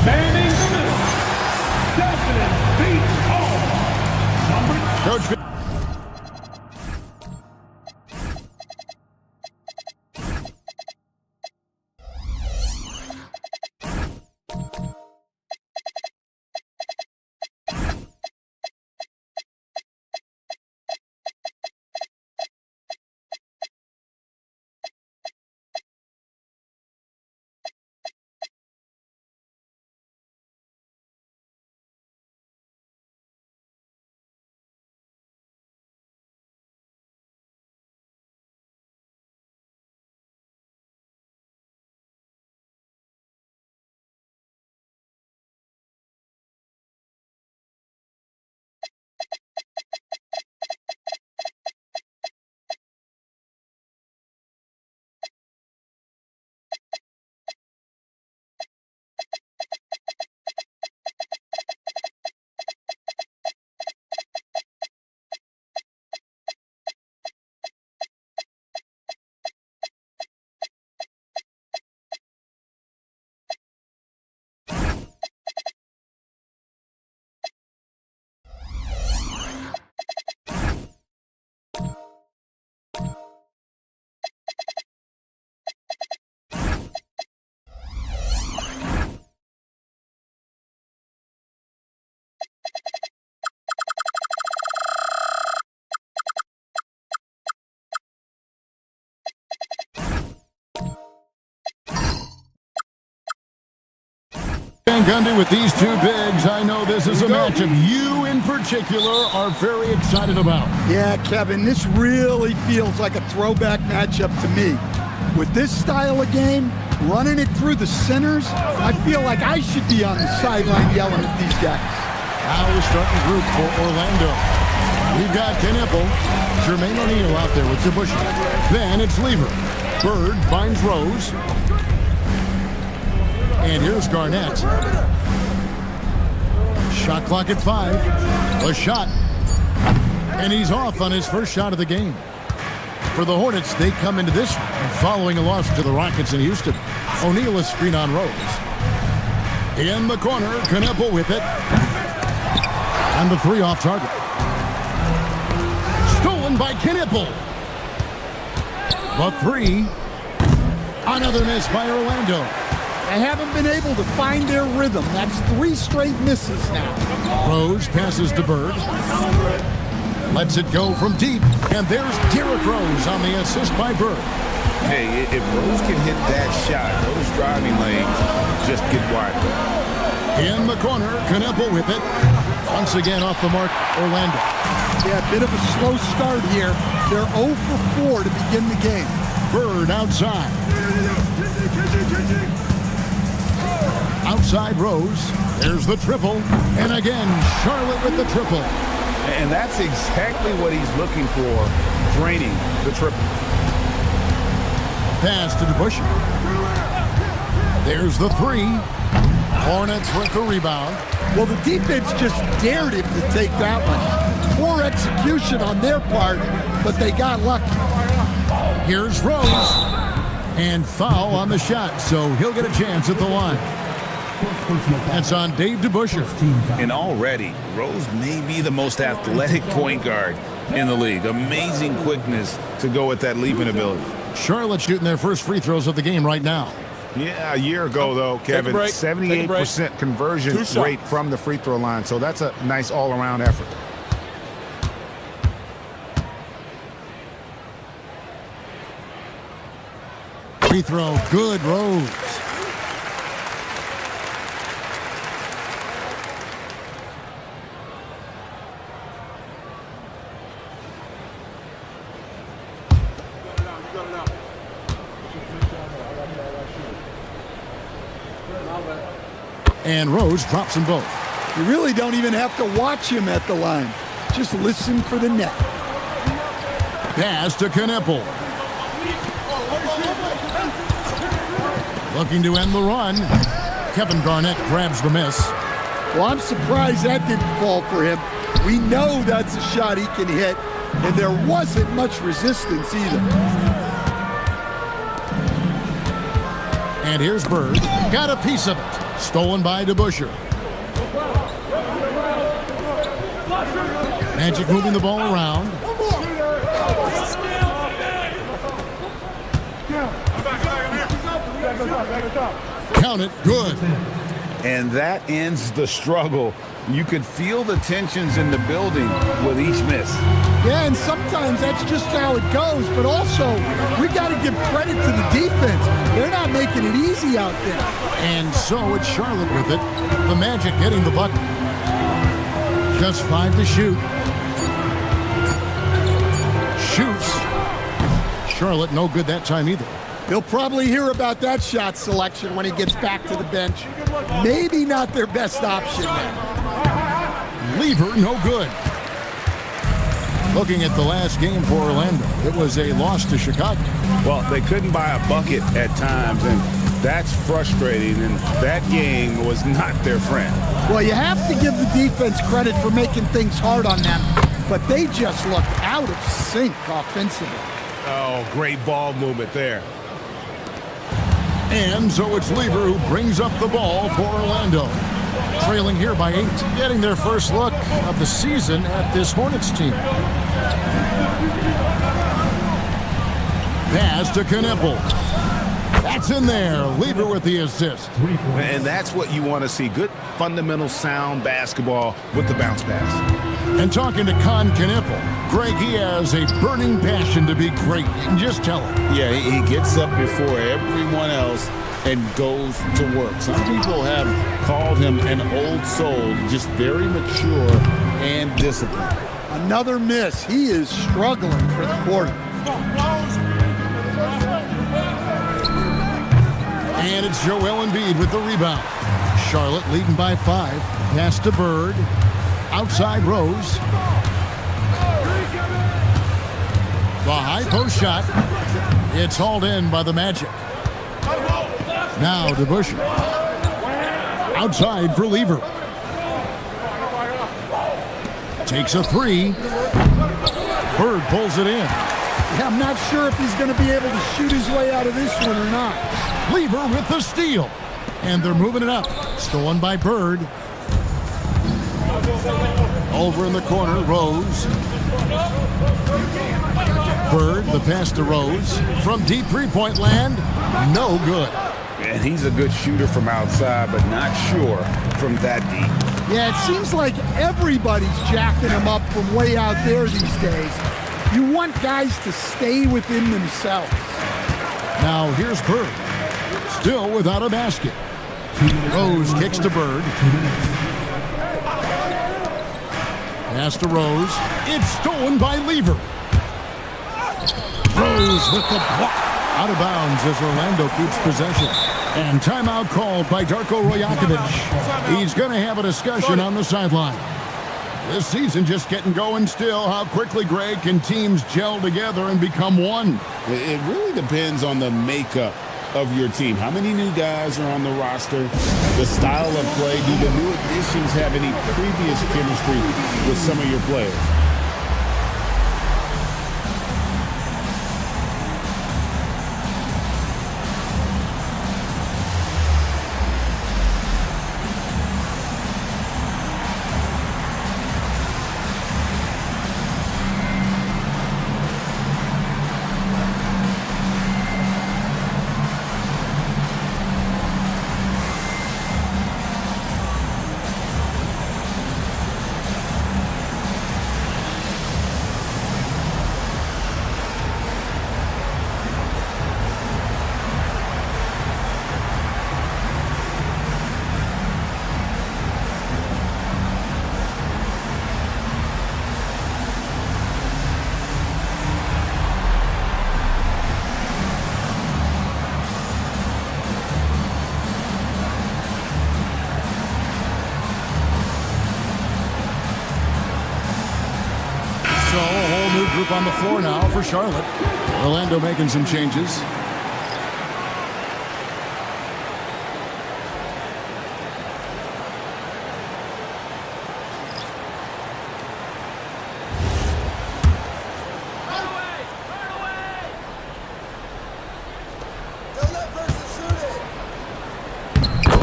Manning the middle. 7 feet tall. Coach. Gundy with these two bigs. I know this is a matchup you in particular are very excited about. Yeah, Kevin, this really feels like a throwback matchup to me. With this style of game, running it through the centers, I feel like I should be on the sideline yelling at these guys. Now the starting group for Orlando. We've got Knipple, Jermaine O'Neal out there with DeBusschere. Then it's Lever. Bird finds Rose. And here's Garnett. Shot clock at 5. A shot. And he's off on his first shot of the game. For the Hornets, they come into this following a loss to the Rockets in Houston. O'Neal is screen on Rose. In the corner, Knipple with it. And the 3 off target. Stolen by Knipple. The 3. Another miss by Orlando. They haven't been able to find their rhythm. That's 3 straight misses now. Rose passes to Bird. Lets it go from deep. And there's Derrick Rose on the assist by Bird. Hey, if Rose can hit that shot, those driving lanes just get wider. In the corner, Knipple with it. Once again off the mark, Orlando. Yeah, a bit of a slow start here. They're 0 for 4 to begin the game. Bird outside. Outside Rose. There's the triple. And again, Charlotte with the triple. And that's exactly what he's looking for, draining the triple. Pass to DeBusschere. There's the 3. Hornets with the rebound. Well, the defense just dared him to take that one. Poor execution on their part, but they got lucky. Here's Rose. And foul on the shot, so he'll get a chance at the line. That's on Dave DeBusschere. And already, Rose may be the most athletic point guard in the league. Amazing quickness to go with that leaping ability. Charlotte shooting their first free throws of the game right now. Yeah, a year ago, though, Kevin, 78% conversion rate from the free throw line. So that's a nice all-around effort. Free throw, good, Rose. And Rose drops them both. You really don't even have to watch him at the line. Just listen for the net. Pass to Knipple. Looking to end the run. Kevin Garnett grabs the miss. Well, I'm surprised that didn't fall for him. We know that's a shot he can hit, and there wasn't much resistance either. And here's Bird. Got a piece of it. Stolen by DeBusschere. Magic moving the ball around. Count it, good. And that ends the struggle. You could feel the tensions in the building with each miss. Yeah, and sometimes that's just how it goes, but also we got to give credit to the defense. They're not making it easy out there. And so it's Charlotte with it. The Magic getting the bucket. Just 5 to shoot. Shoots. Charlotte no good that time either. He'll probably hear about that shot selection when he gets back to the bench. Maybe not their best option now. Lever, no good. Looking at the last game for Orlando, it was a loss to Chicago. Well, they couldn't buy a bucket at times, and that's frustrating, and that game was not their friend. Well, you have to give the defense credit for making things hard on them, but they just looked out of sync offensively. Oh, great ball movement there. And so it's Lever who brings up the ball for Orlando. Trailing here by 8, getting their first look of the season at this Hornets team. Pass to Kneppel. That's in there. Lever with the assist. And that's what you want to see. Good, fundamental, sound basketball with the bounce pass. And talking to Kneppel, Greg, he has a burning passion to be great. You can just tell him. Yeah, he gets up before everyone else and goes to work. Some people have called him an old soul, just very mature and disciplined. Another miss. He is struggling for the quarter. And it's Joel Embiid with the rebound. Charlotte leading by 5. Pass to Bird. Outside Rose. The high post shot. It's hauled in by the Magic. Now DeBusschere. Outside for Lever. Takes a 3. Bird pulls it in. Yeah, I'm not sure if he's going to be able to shoot his way out of this one or not. Lever with the steal. And they're moving it up. Stolen by Bird. Over in the corner, Rose. Bird, the pass to Rose. From deep three-point land, no good. And he's a good shooter from outside, but not sure from that deep. Yeah, it seems like everybody's jacking him up from way out there these days. You want guys to stay within themselves. Now here's Bird. Still without a basket. Rose kicks to Bird. Pass to Rose. It's stolen by Lever. Rose with the block. Out of bounds as Orlando keeps possession. And timeout called by Darko Rajakovic. He's going to have a discussion on the sideline. This season just getting going still. How quickly, Greg, can teams gel together and become one? It really depends on the makeup of your team. How many new guys are on the roster? The style of play. Do the new additions have any previous chemistry with some of your players? So a whole new group on the floor now for Charlotte. Orlando making some changes.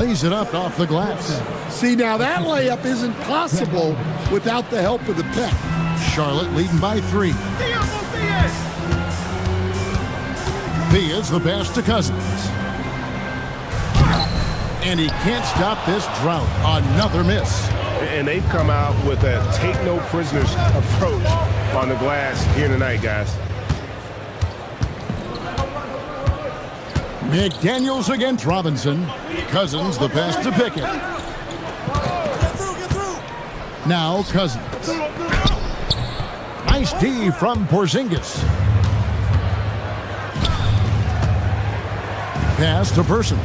lays it up off the glass. See, now that layup isn't possible without the help of the pick. Charlotte leading by 3. Thea's the pass to Cousins. And he can't stop this drought. Another miss. And they've come out with a take-no-prisoners approach on the glass here tonight, guys. McDaniels against Robinson. Cousins the pass to Pickett. Now Cousins. Nice D from Porzingis. Pass to Person.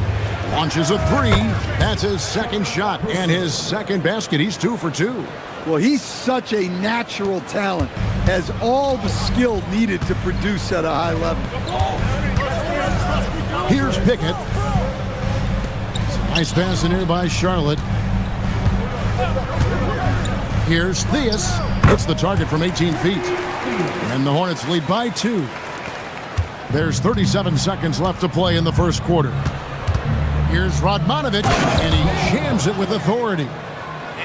Launches a 3. That's his second shot and his second basket. He's 2 for 2. Well, he's such a natural talent. Has all the skill needed to produce at a high level. Here's Pickett. Nice pass in here by Charlotte. Here's Theus. Hits the target from 18 feet. And the Hornets lead by 2. There's 37 seconds left to play in the first quarter. Here's Radmanovic, and he jams it with authority.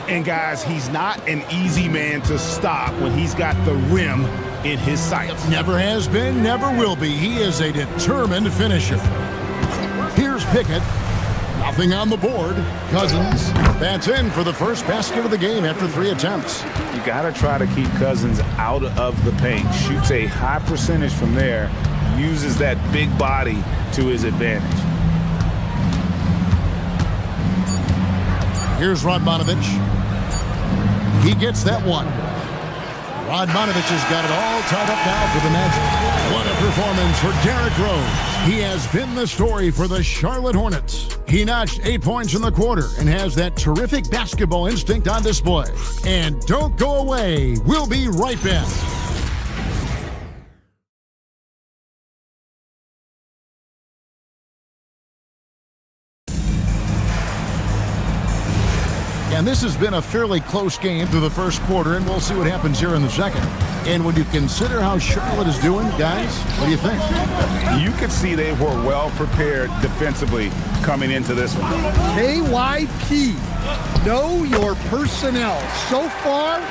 And guys, he's not an easy man to stop when he's got the rim in his sights. Never has been, never will be. He is a determined finisher. Here's Pickett. Nothing on the board. Cousins. That's in for the first basket of the game after 3 attempts. You got to try to keep Cousins out of the paint. Shoots a high percentage from there. Uses that big body to his advantage. Here's Radmanovic. He gets that one. Radmanovic has got it all tied up now for the Magic. What a performance for Derrick Rose. He has been the story for the Charlotte Hornets. He notched 8 points in the quarter and has that terrific basketball instinct on display. And don't go away. We'll be right back. And this has been a fairly close game through the first quarter, and we'll see what happens here in the second. And when you consider how Charlotte is doing, guys, what do you think? You could see they were well prepared defensively coming into this one. KYP, know your personnel. So far,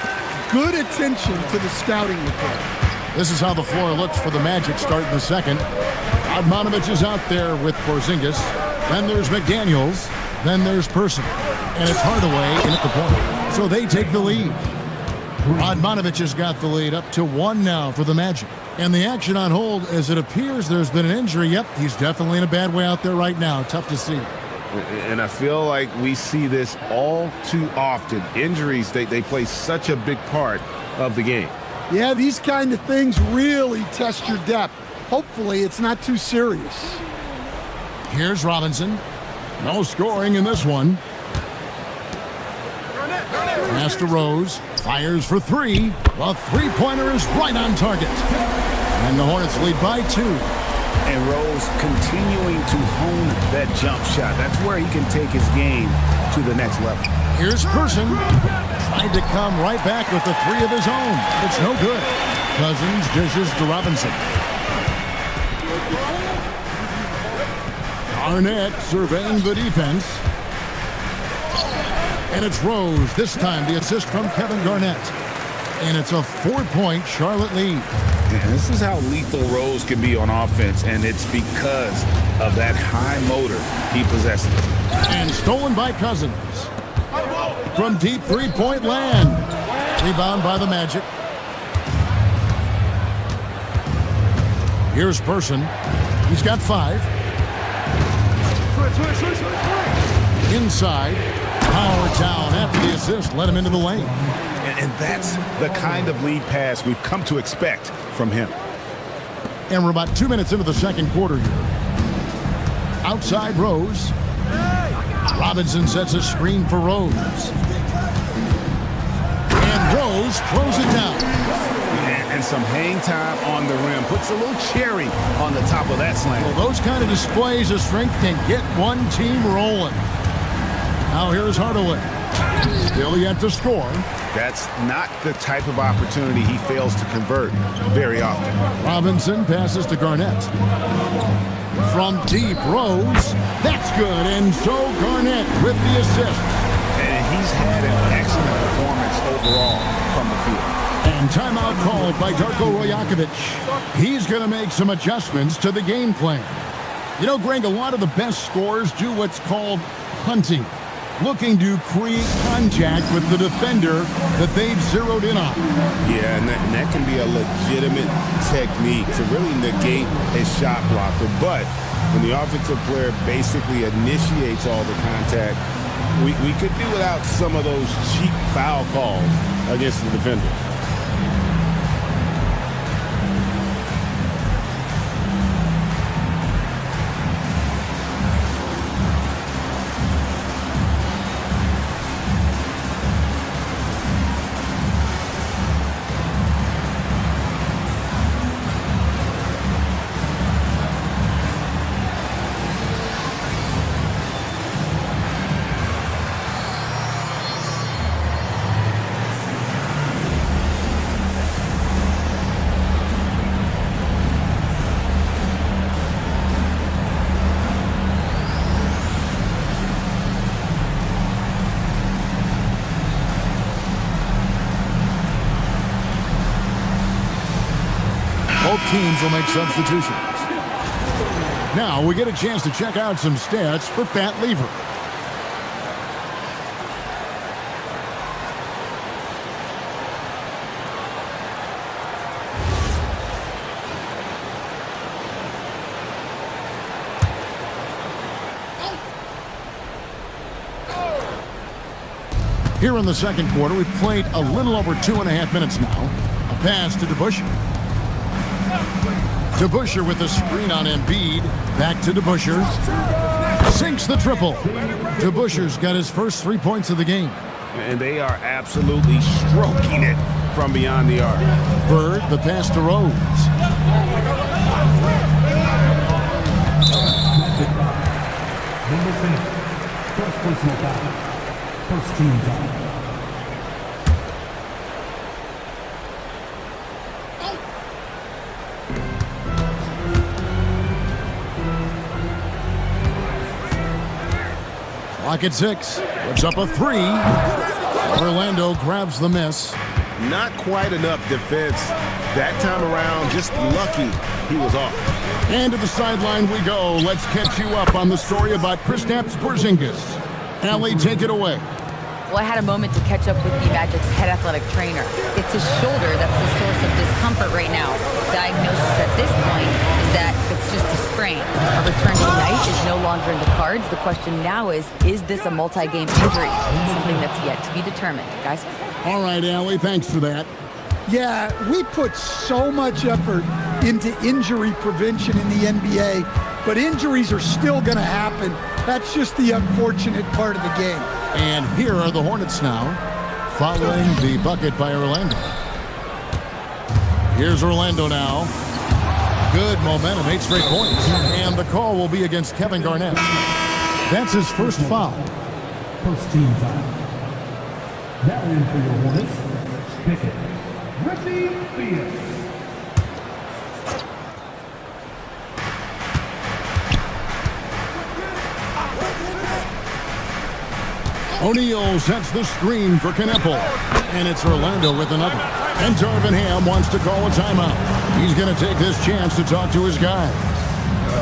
good attention to the scouting report. This is how the floor looks for the Magic starting the second. Radmanovic is out there with Porzingis. Then there's McDaniels. Then there's Person. And it's Hardaway in at the point. So they take the lead. Radmanovic has got the lead up to 1 now for the Magic. And the action on hold, as it appears there's been an injury. Yep, he's definitely in a bad way out there right now. Tough to see. And I feel like we see this all too often. Injuries, they play such a big part of the game. Yeah, these kind of things really test your depth. Hopefully it's not too serious. Here's Robinson. No scoring in this one. Pass to Rose. Fires for 3. The three-pointer is right on target. And the Hornets lead by 2. And Rose continuing to hone that jump shot. That's where he can take his game to the next level. Here's Person. Tried to come right back with the 3 of his own. It's no good. Cousins dishes to Robinson. Arnett surveying the defense. And it's Rose. This time the assist from Kevin Garnett. And it's a 4-point Charlotte lead. And this is how lethal Rose can be on offense, and it's because of that high motor he possesses. And stolen by Cousins. From deep three-point land. Rebound by the Magic. Here's Person. He's got 5. Inside. Power down after the assist. Let him into the lane. And that's the kind of lead pass we've come to expect from him. And we're about 2 minutes into the second quarter here. Outside Rose. Robinson sets a screen for Rose. And Rose throws it down. And some hang time on the rim. Puts a little cherry on the top of that slam. Well, those kind of displays of strength can get one team rolling. Now here's Hardaway. Still yet to score. That's not the type of opportunity he fails to convert very often. Robinson passes to Garnett. From deep, Rose. That's good. And so Garnett with the assist. And he's had an excellent performance overall from the field. And timeout called by Darko Rajakovic. He's going to make some adjustments to the game plan. You know, Greg, a lot of the best scorers do what's called hunting, looking to create contact with the defender that they've zeroed in on. Yeah, and that can be a legitimate technique to really negate a shot blocker. But when the offensive player basically initiates all the contact, we could do without some of those cheap foul calls against the defender. Both teams will make substitutions. Now we get a chance to check out some stats for Pat Lever. Here in the second quarter, we've played a little over 2.5 minutes now. A pass to DeBusschere. DeBusschere with the screen on Embiid. Back to DeBusschere. Sinks the triple. DeBusschere's got his first 3 points of the game. And they are absolutely stroking it from beyond the arc. Bird, the pass to Rose. Number 10, first personal foul. First team foul. Clock at 6. Puts up a 3. Orlando grabs the miss. Not quite enough defense that time around. Just lucky he was off. And to the sideline we go. Let's catch you up on the story about Kristaps Porzingis. Allie, take it away. Well, I had a moment to catch up with the Magic's head athletic trainer. It's his shoulder that's the source of discomfort right now. Diagnosis at this point is that it's just a sprain. A return tonight is no longer in the cards. The question now is this a multi-game injury? Something that's yet to be determined. Guys? All right, Allie, thanks for that. Yeah, we put so much effort into injury prevention in the NBA, but injuries are still going to happen. That's just the unfortunate part of the game. And here are the Hornets now, following the bucket by Orlando. Here's Orlando now. Good momentum, 8 straight points. And the call will be against Kevin Garnett. That's his first foul. First team foul. That one for your Hornets. Pickett. Ricky Fierce. O'Neal sets the screen for Kneppel. And it's Orlando with another. And Darvin Ham wants to call a timeout. He's going to take this chance to talk to his guys.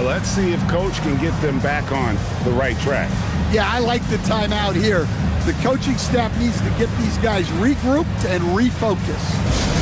Let's see if Coach can get them back on the right track. Yeah, I like the timeout here. The coaching staff needs to get these guys regrouped and refocused.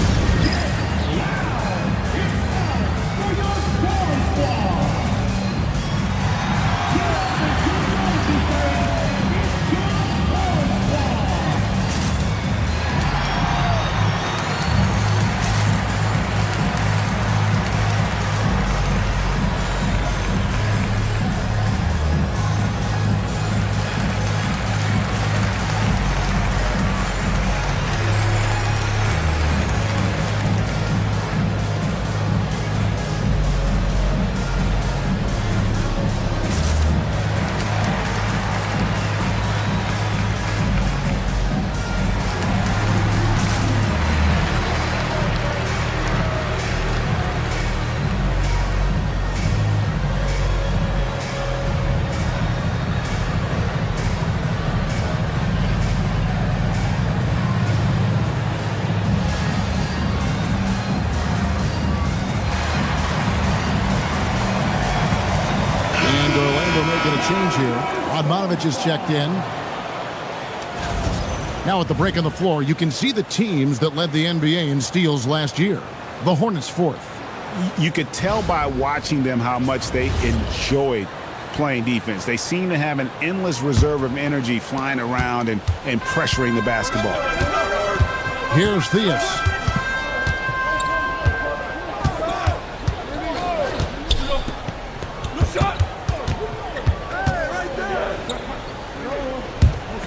they're making a change here. Radmanovich is checked in. Now at the break on the floor, you can see the teams that led the NBA in steals last year. The Hornets fourth. You could tell by watching them how much they enjoyed playing defense. They seem to have an endless reserve of energy flying around and pressuring the basketball. Here's Theus.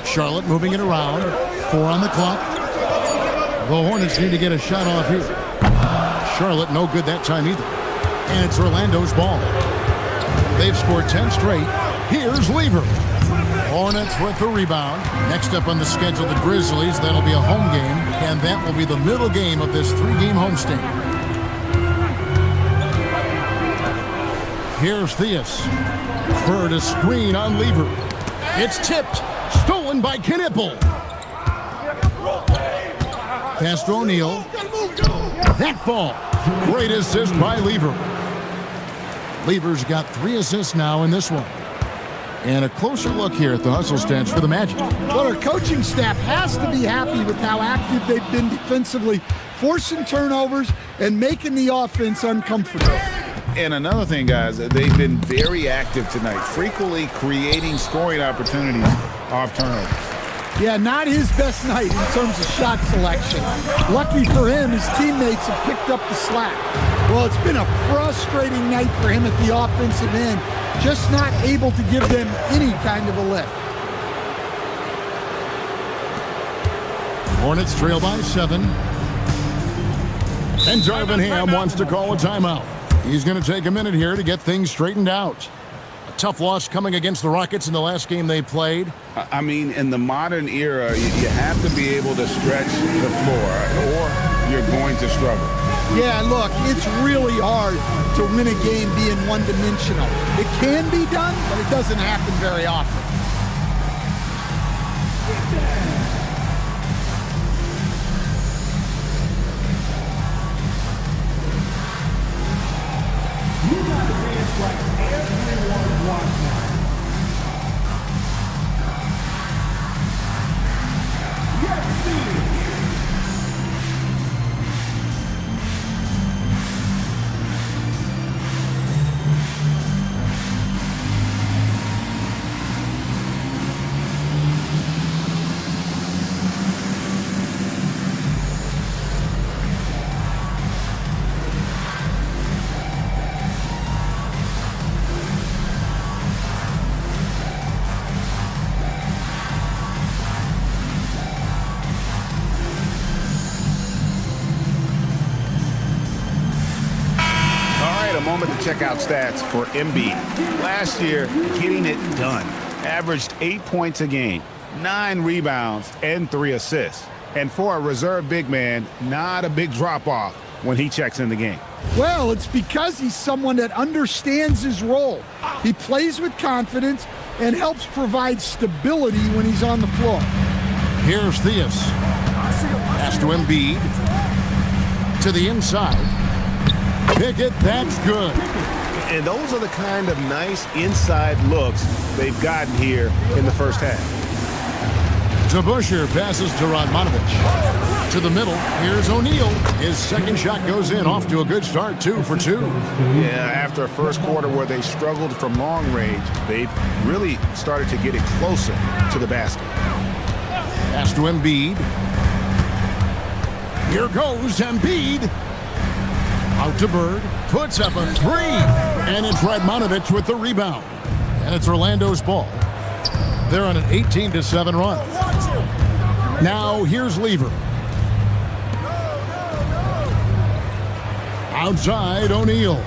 Charlotte moving it around. 4 on the clock. The Hornets need to get a shot off here. Charlotte no good that time either. And it's Orlando's ball. They've scored 10 straight. Here's Lever. Hornets with the rebound. Next up on the schedule, the Grizzlies. That'll be a home game. And that will be the middle game of this 3-game homestand. Here's Theus. Bird a screen on Lever. It's tipped. Stolen by Knipple. Pass to O'Neal. That fall. Great assist by Lever. Lever's got 3 assists now in this one. And a closer look here at the hustle stats for the Magic. Well, our coaching staff has to be happy with how active they've been defensively, forcing turnovers and making the offense uncomfortable. And another thing, guys, they've been very active tonight, frequently creating scoring opportunities off turnovers. Yeah, not his best night in terms of shot selection. Lucky for him, his teammates have picked up the slack. Well, it's been a frustrating night for him at the offensive end, just not able to give them any kind of a lift. Hornets trail by 7. And Darvin Ham wants to call a timeout. He's going to take a minute here to get things straightened out. A tough loss coming against the Rockets in the last game they played. I mean, in the modern era, you have to be able to stretch the floor or you're going to struggle. Yeah, look, it's really hard to win a game being one-dimensional. It can be done, but it doesn't happen very often. You got to dance like everyone watching. Yes, see. Moment to check out stats for Embiid. Last year, getting it done. Averaged 8 points a game, 9 rebounds, and 3 assists. And for a reserve big man, not a big drop-off when he checks in the game. Well, it's because he's someone that understands his role. He plays with confidence and helps provide stability when he's on the floor. Here's Theus. Pass to Embiid. To the inside. Pickett, that's good. And those are the kind of nice inside looks they've gotten here in the first half. DeBusschere passes to Radmanovich. To the middle, here's O'Neal. His second shot goes in, off to a good start, 2 for 2. Yeah, after a first quarter where they struggled from long range, they've really started to get it closer to the basket. Pass to Embiid. Here goes Embiid. Out to Bird, puts up a 3, and it's Radmanovich with the rebound. And it's Orlando's ball. They're on an 18-7 run. Now here's Lever. Outside O'Neal.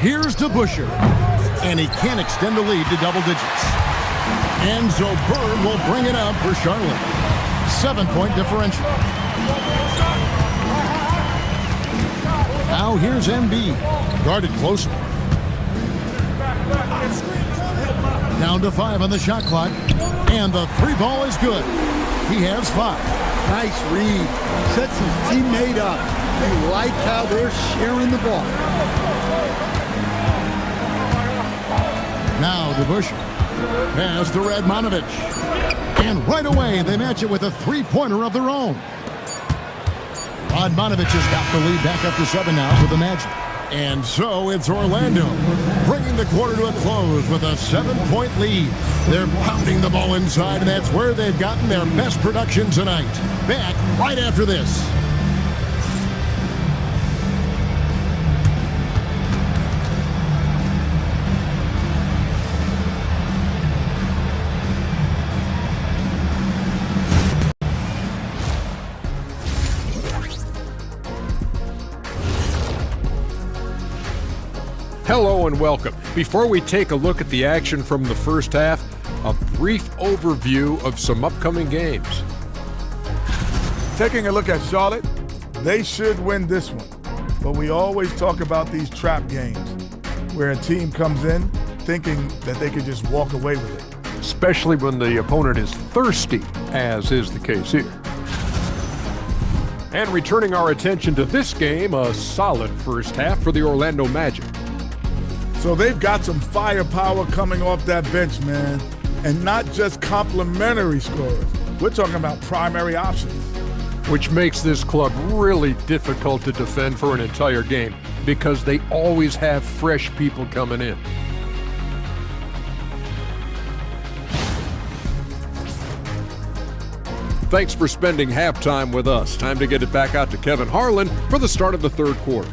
Here's DeBusschere. And he can't extend the lead to double digits. And so Bird will bring it up for Charlotte. 7-point differential. Now here's Embiid, guarded closely. Down to 5 on the shot clock, and the 3 ball is good. He has 5. Nice read. Sets his teammate up. You like how they're sharing the ball. Now DeBusschere. Pass to Radmanovich. And right away, they match it with a three-pointer of their own. Radmanovich has got the lead back up to 7 now for the Magic. And so it's Orlando, bringing the quarter to a close with a 7-point lead. They're pounding the ball inside, and that's where they've gotten their best production tonight. Back right after this. Hello and welcome. Before we take a look at the action from the first half, a brief overview of some upcoming games. Taking a look at Charlotte, they should win this one. But we always talk about these trap games where a team comes in thinking that they could just walk away with it. Especially when the opponent is thirsty, as is the case here. And returning our attention to this game, a solid first half for the Orlando Magic. So they've got some firepower coming off that bench, man. And not just complimentary scorers. We're talking about primary options. Which makes this club really difficult to defend for an entire game because they always have fresh people coming in. Thanks for spending halftime with us. Time to get it back out to Kevin Harlan for the start of the third quarter.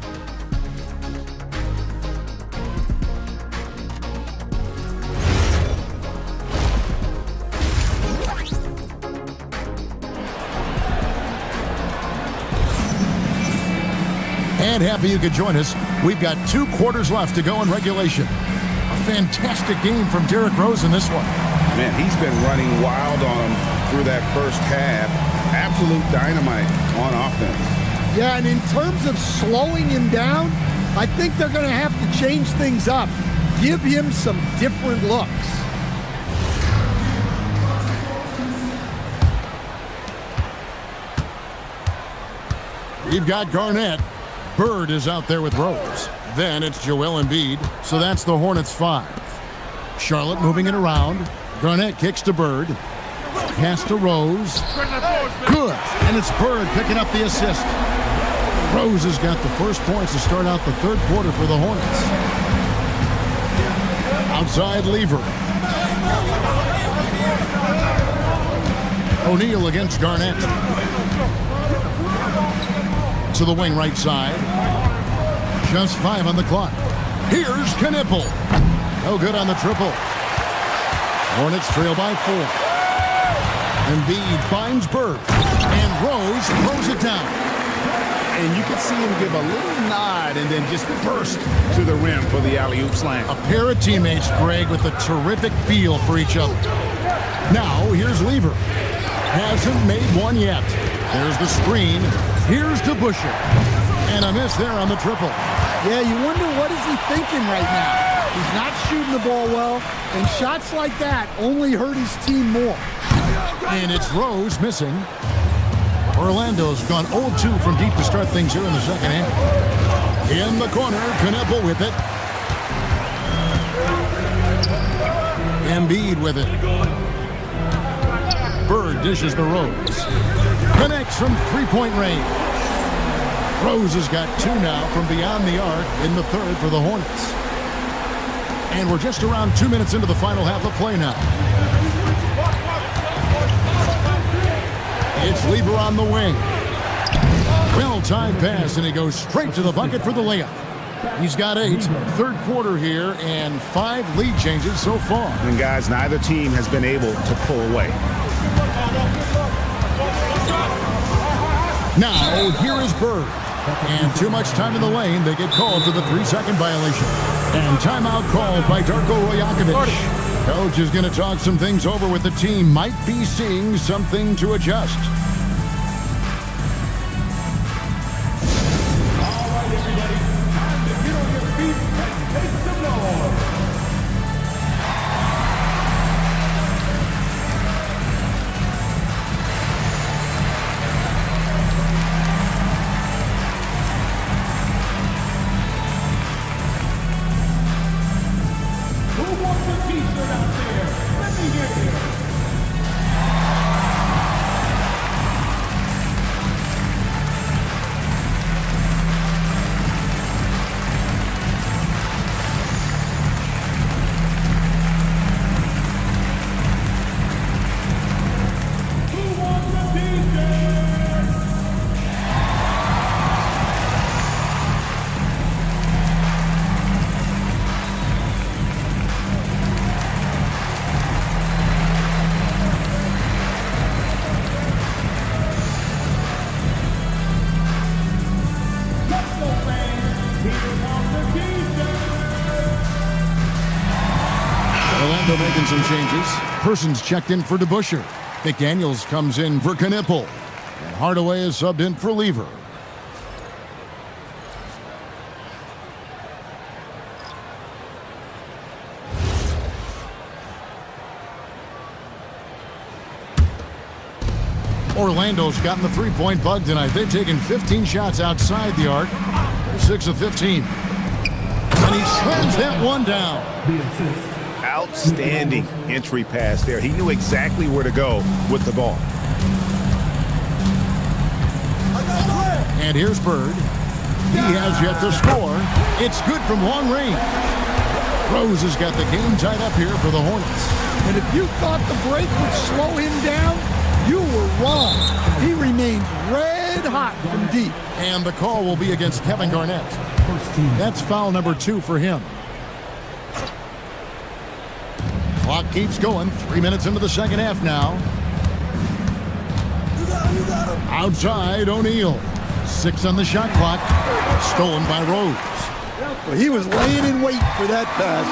And happy you could join us. We've got 2 quarters left to go in regulation. A fantastic game from Derrick Rose in this one. Man, he's been running wild on him through that first half. Absolute dynamite on offense. Yeah, and in terms of slowing him down, I think they're going to have to change things up. Give him some different looks. We've got Garnett. Bird is out there with Rose. Then it's Joel Embiid, so that's the Hornets 5. Charlotte moving it around. Garnett kicks to Bird. Pass to Rose. Good. And it's Bird picking up the assist. Rose has got the first points to start out the third quarter for the Hornets. Outside Lever. O'Neal against Garnett. To the wing right side. Just 5 on the clock. Here's Knipple. No good on the triple. Hornets trail by 4. Embiid finds Bird. And Rose throws it down. And you can see him give a little nod and then just burst to the rim for the alley-oop slam. A pair of teammates, Greg, with a terrific feel for each other. Now, here's Lever. Hasn't made one yet. There's the screen. Here's to Busher. And a miss there on the triple. Yeah, you wonder what is he thinking right now. He's not shooting the ball well, and shots like that only hurt his team more. And it's Rose missing. Orlando's gone 0-2 from deep to start things here in the second half. In the corner, Knipple with it. Embiid with it. Bird dishes to Rose. Connects from three-point range. Rose has got 2 now from beyond the arc in the third for the Hornets. And we're just around 2 minutes into the final half of play now. It's Lever on the wing. Well-timed pass, and he goes straight to the bucket for the layup. He's got 8. Third quarter here, and 5 lead changes so far. And guys, neither team has been able to pull away. Now, here is Bird. And too much time in the lane, they get called for the 3-second violation. And timeout called by Darko Rajakovic. Coach is going to talk some things over with the team. Might be seeing something to adjust. All right, everybody. Time to get on your feet and make some noise. Who wants a t-shirt out there? Orlando making some changes. Persons checked in for DeBuscher. McDaniels comes in for Knippel. And Hardaway is subbed in for Lever. Orlando's gotten the three-point bug tonight. They've taken 15 shots outside the arc. They're 6 of 15. And he slams that one down. Outstanding entry pass there. He knew exactly where to go with the ball. And here's Bird. He has yet to score. It's good from long range. Rose has got the game tied up here for the Hornets. And if you thought the break would slow him down, you were wrong. He remained red hot from deep. And the call will be against Kevin Garnett. That's foul number 2 for him. Clock keeps going. 3 minutes into the second half now. Outside, O'Neal. 6 on the shot clock. Stolen by Rose. Well, he was laying in wait for that pass.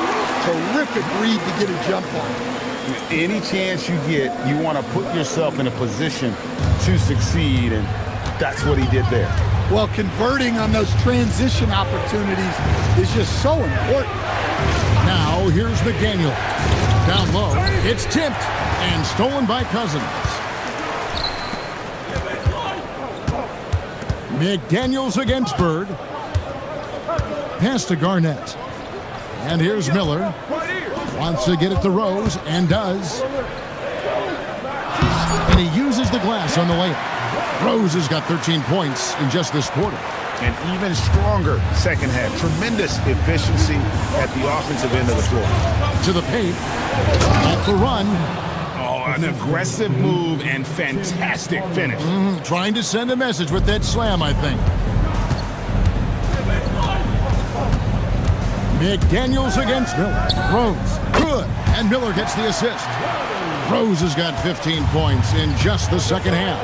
Terrific read to get a jump on. Any chance you get, you want to put yourself in a position to succeed, and that's what he did there. Well, converting on those transition opportunities is just so important. Now, here's McDaniel. Down low, it's tipped and stolen by Cousins. McDaniels against Bird. Pass to Garnett. And here's Miller. Wants to get it to Rose, and does. And he uses the glass on the layup. Rose has got 13 points in just this quarter. An even stronger second half. Tremendous efficiency at the offensive end of the floor. To the paint. At the run. Oh, an aggressive move and fantastic finish. Trying to send a message with that slam, I think. McDaniels against Miller. Rose, good. And Miller gets the assist. Rose has got 15 points in just the second half.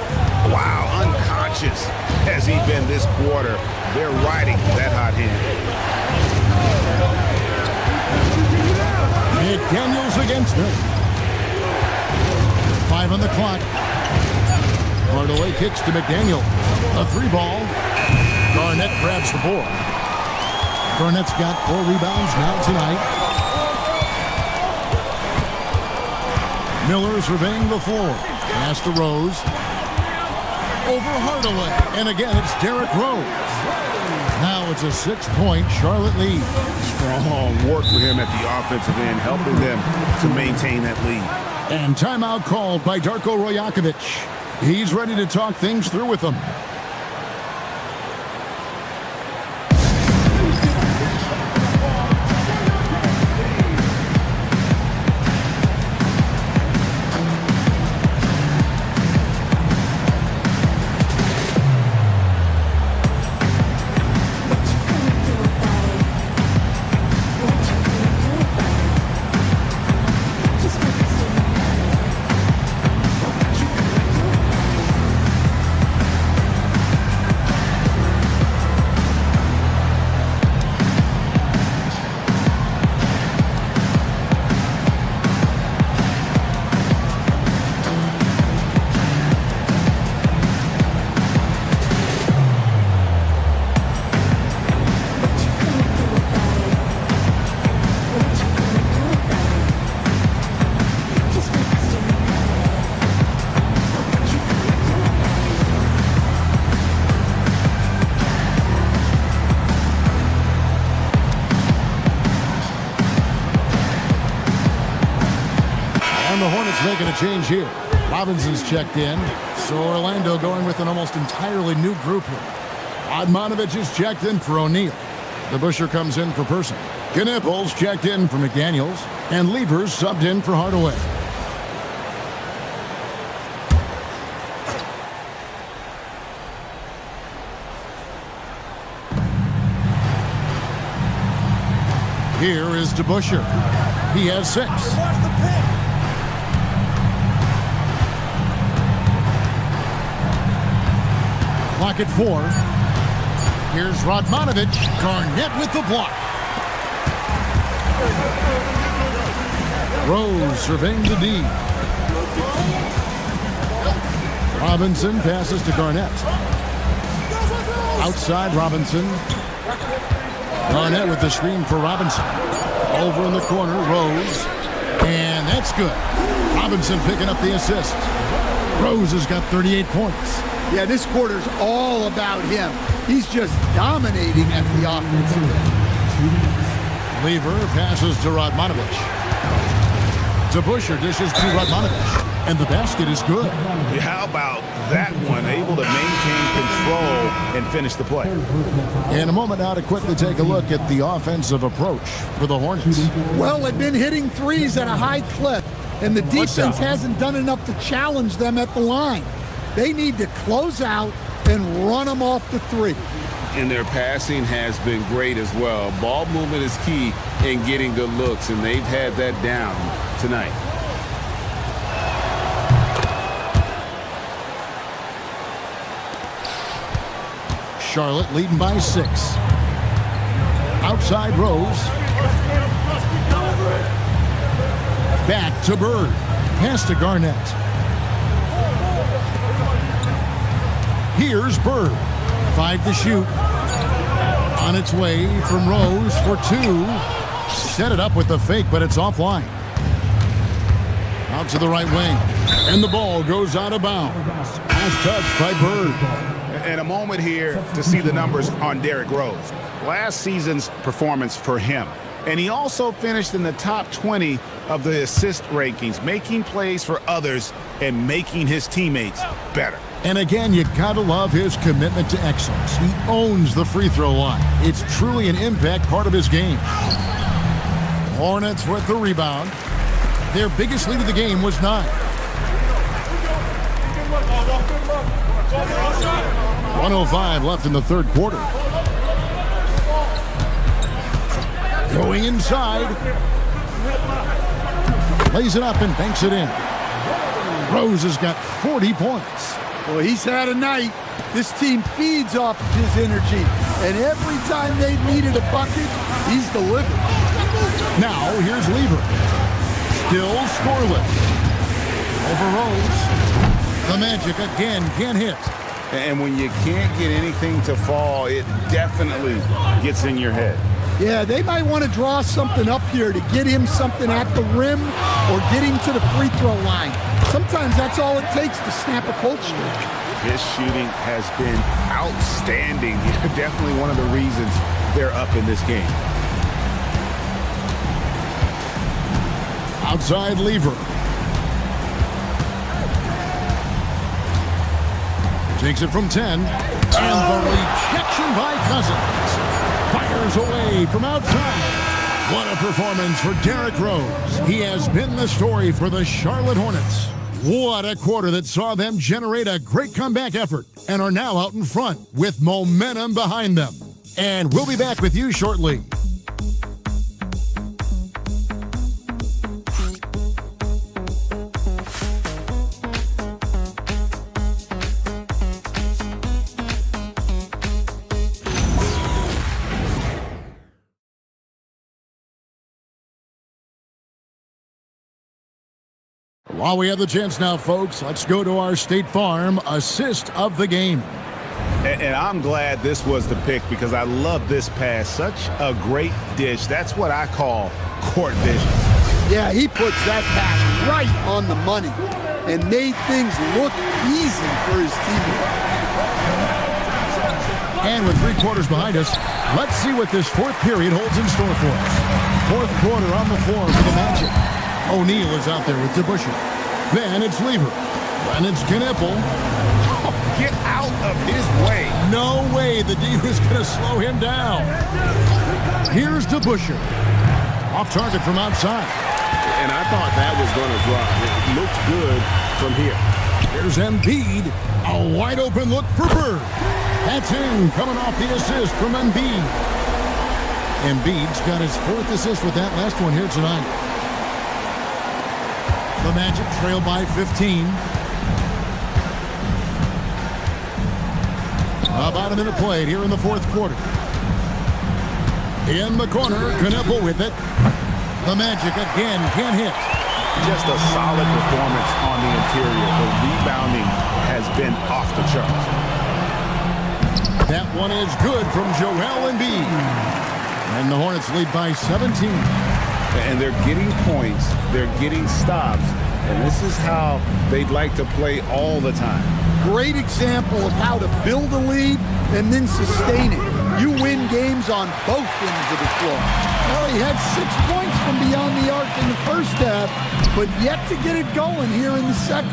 Wow, unconscious has he been this quarter. They're riding that hot hand. McDaniels against Miller. 5 on the clock. Hardaway kicks to McDaniel. A 3-ball. Garnett grabs the board. Garnett's got 4 rebounds now tonight. Miller surveying the floor. Pass to Rose. Over Hardaway. And again, it's Derrick Rose. Now it's a 6-point Charlotte lead. Strong work for him at the offensive end, helping them to maintain that lead. And timeout called by Darko Rajakovic. He's ready to talk things through with them. the Hornets making a change here. Robinson's checked in, so Orlando going with an almost entirely new group here. Odmanovich is checked in for O'Neal. DeBusschere comes in for Person. Knipples checked in for McDaniels, and Levers subbed in for Hardaway. Here is DeBusschere. He has 6. Clock at 4. Here's Radmanovich. Garnett with the block. Rose surveying the D. Robinson passes to Garnett. Outside Robinson. Garnett with the screen for Robinson. Over in the corner, Rose. And that's good. Robinson picking up the assist. Rose has got 38 points. Yeah, this quarter's all about him. He's just dominating at the offensive end. Lever passes to Radmanovich. DeBusschere dishes to Radmanovich. And the basket is good. How about that one? Able to maintain control and finish the play. In a moment now to quickly take a look at the offensive approach for the Hornets. Well, they've been hitting threes at a high clip, and the defense hasn't done enough to challenge them at the line. They need to close out and run them off the three. And their passing has been great as well. Ball movement is key in getting good looks, and they've had that down tonight. Charlotte leading by 6. Outside Rose. Back to Bird. Pass to Garnett. Here's Bird. 5 to shoot. On its way from Rose for 2. Set it up with the fake, but it's offline. Out to the right wing. And the ball goes out of bounds. Last touch by Bird. And a moment here to see the numbers on Derrick Rose. Last season's performance for him. And he also finished in the top 20 of the assist rankings, making plays for others and making his teammates better. And again, you gotta love his commitment to excellence. He owns the free throw line. It's truly an impact part of his game. Hornets with the rebound. Their biggest lead of the game was 9. 1:05 left in the third quarter. Going inside. Lays it up and banks it in. Rose has got 40 points. Well, he's had a night. This team feeds off of his energy. And every time they've needed a bucket, he's delivered. Now, here's Lever. Still scoreless. Over Rose. The Magic again can't hit. And when you can't get anything to fall, it definitely gets in your head. Yeah, they might want to draw something up here to get him something at the rim or get him to the free throw line. Sometimes that's all it takes to snap a cold streak. His shooting has been outstanding. Definitely one of the reasons they're up in this game. Outside Lever. Takes it from 10. And the rejection by Cousins. Fires away from outside. What a performance for Derrick Rose. He has been the story for the Charlotte Hornets. What a quarter that saw them generate a great comeback effort and are now out in front with momentum behind them. And we'll be back with you shortly. While we have the chance now, folks, let's go to our State Farm assist of the game. And I'm glad this was the pick because I love this pass. Such a great dish. That's what I call court vision. Yeah, he puts that pass right on the money and made things look easy for his teammate. And with 3 quarters behind us, let's see what this fourth period holds in store for us. Fourth quarter on the floor for the Magic. O'Neal is out there with DeBusschere. Then it's Lever. Then it's Knippel. Get out of his way. No way the D was going to slow him down. Here's DeBusschere. Off target from outside. And I thought that was going to drop. It looked good from here. Here's Embiid. A wide open look for Bird. That's in, coming off the assist from Embiid. Embiid's got his 4th assist with that last one here tonight. The Magic trail by 15. About a minute played here in the 4th quarter. In the corner, Knippel with it. The Magic again can't hit. Just a solid performance on the interior. The rebounding has been off the charts. That one is good from Joel Embiid. And the Hornets lead by 17. And they're getting points. They're getting stops. And this is how they'd like to play all the time. Great example of how to build a lead and then sustain it. You win games on both ends of the floor. Well, he had 6 points from beyond the arc in the first half, but yet to get it going here in the second.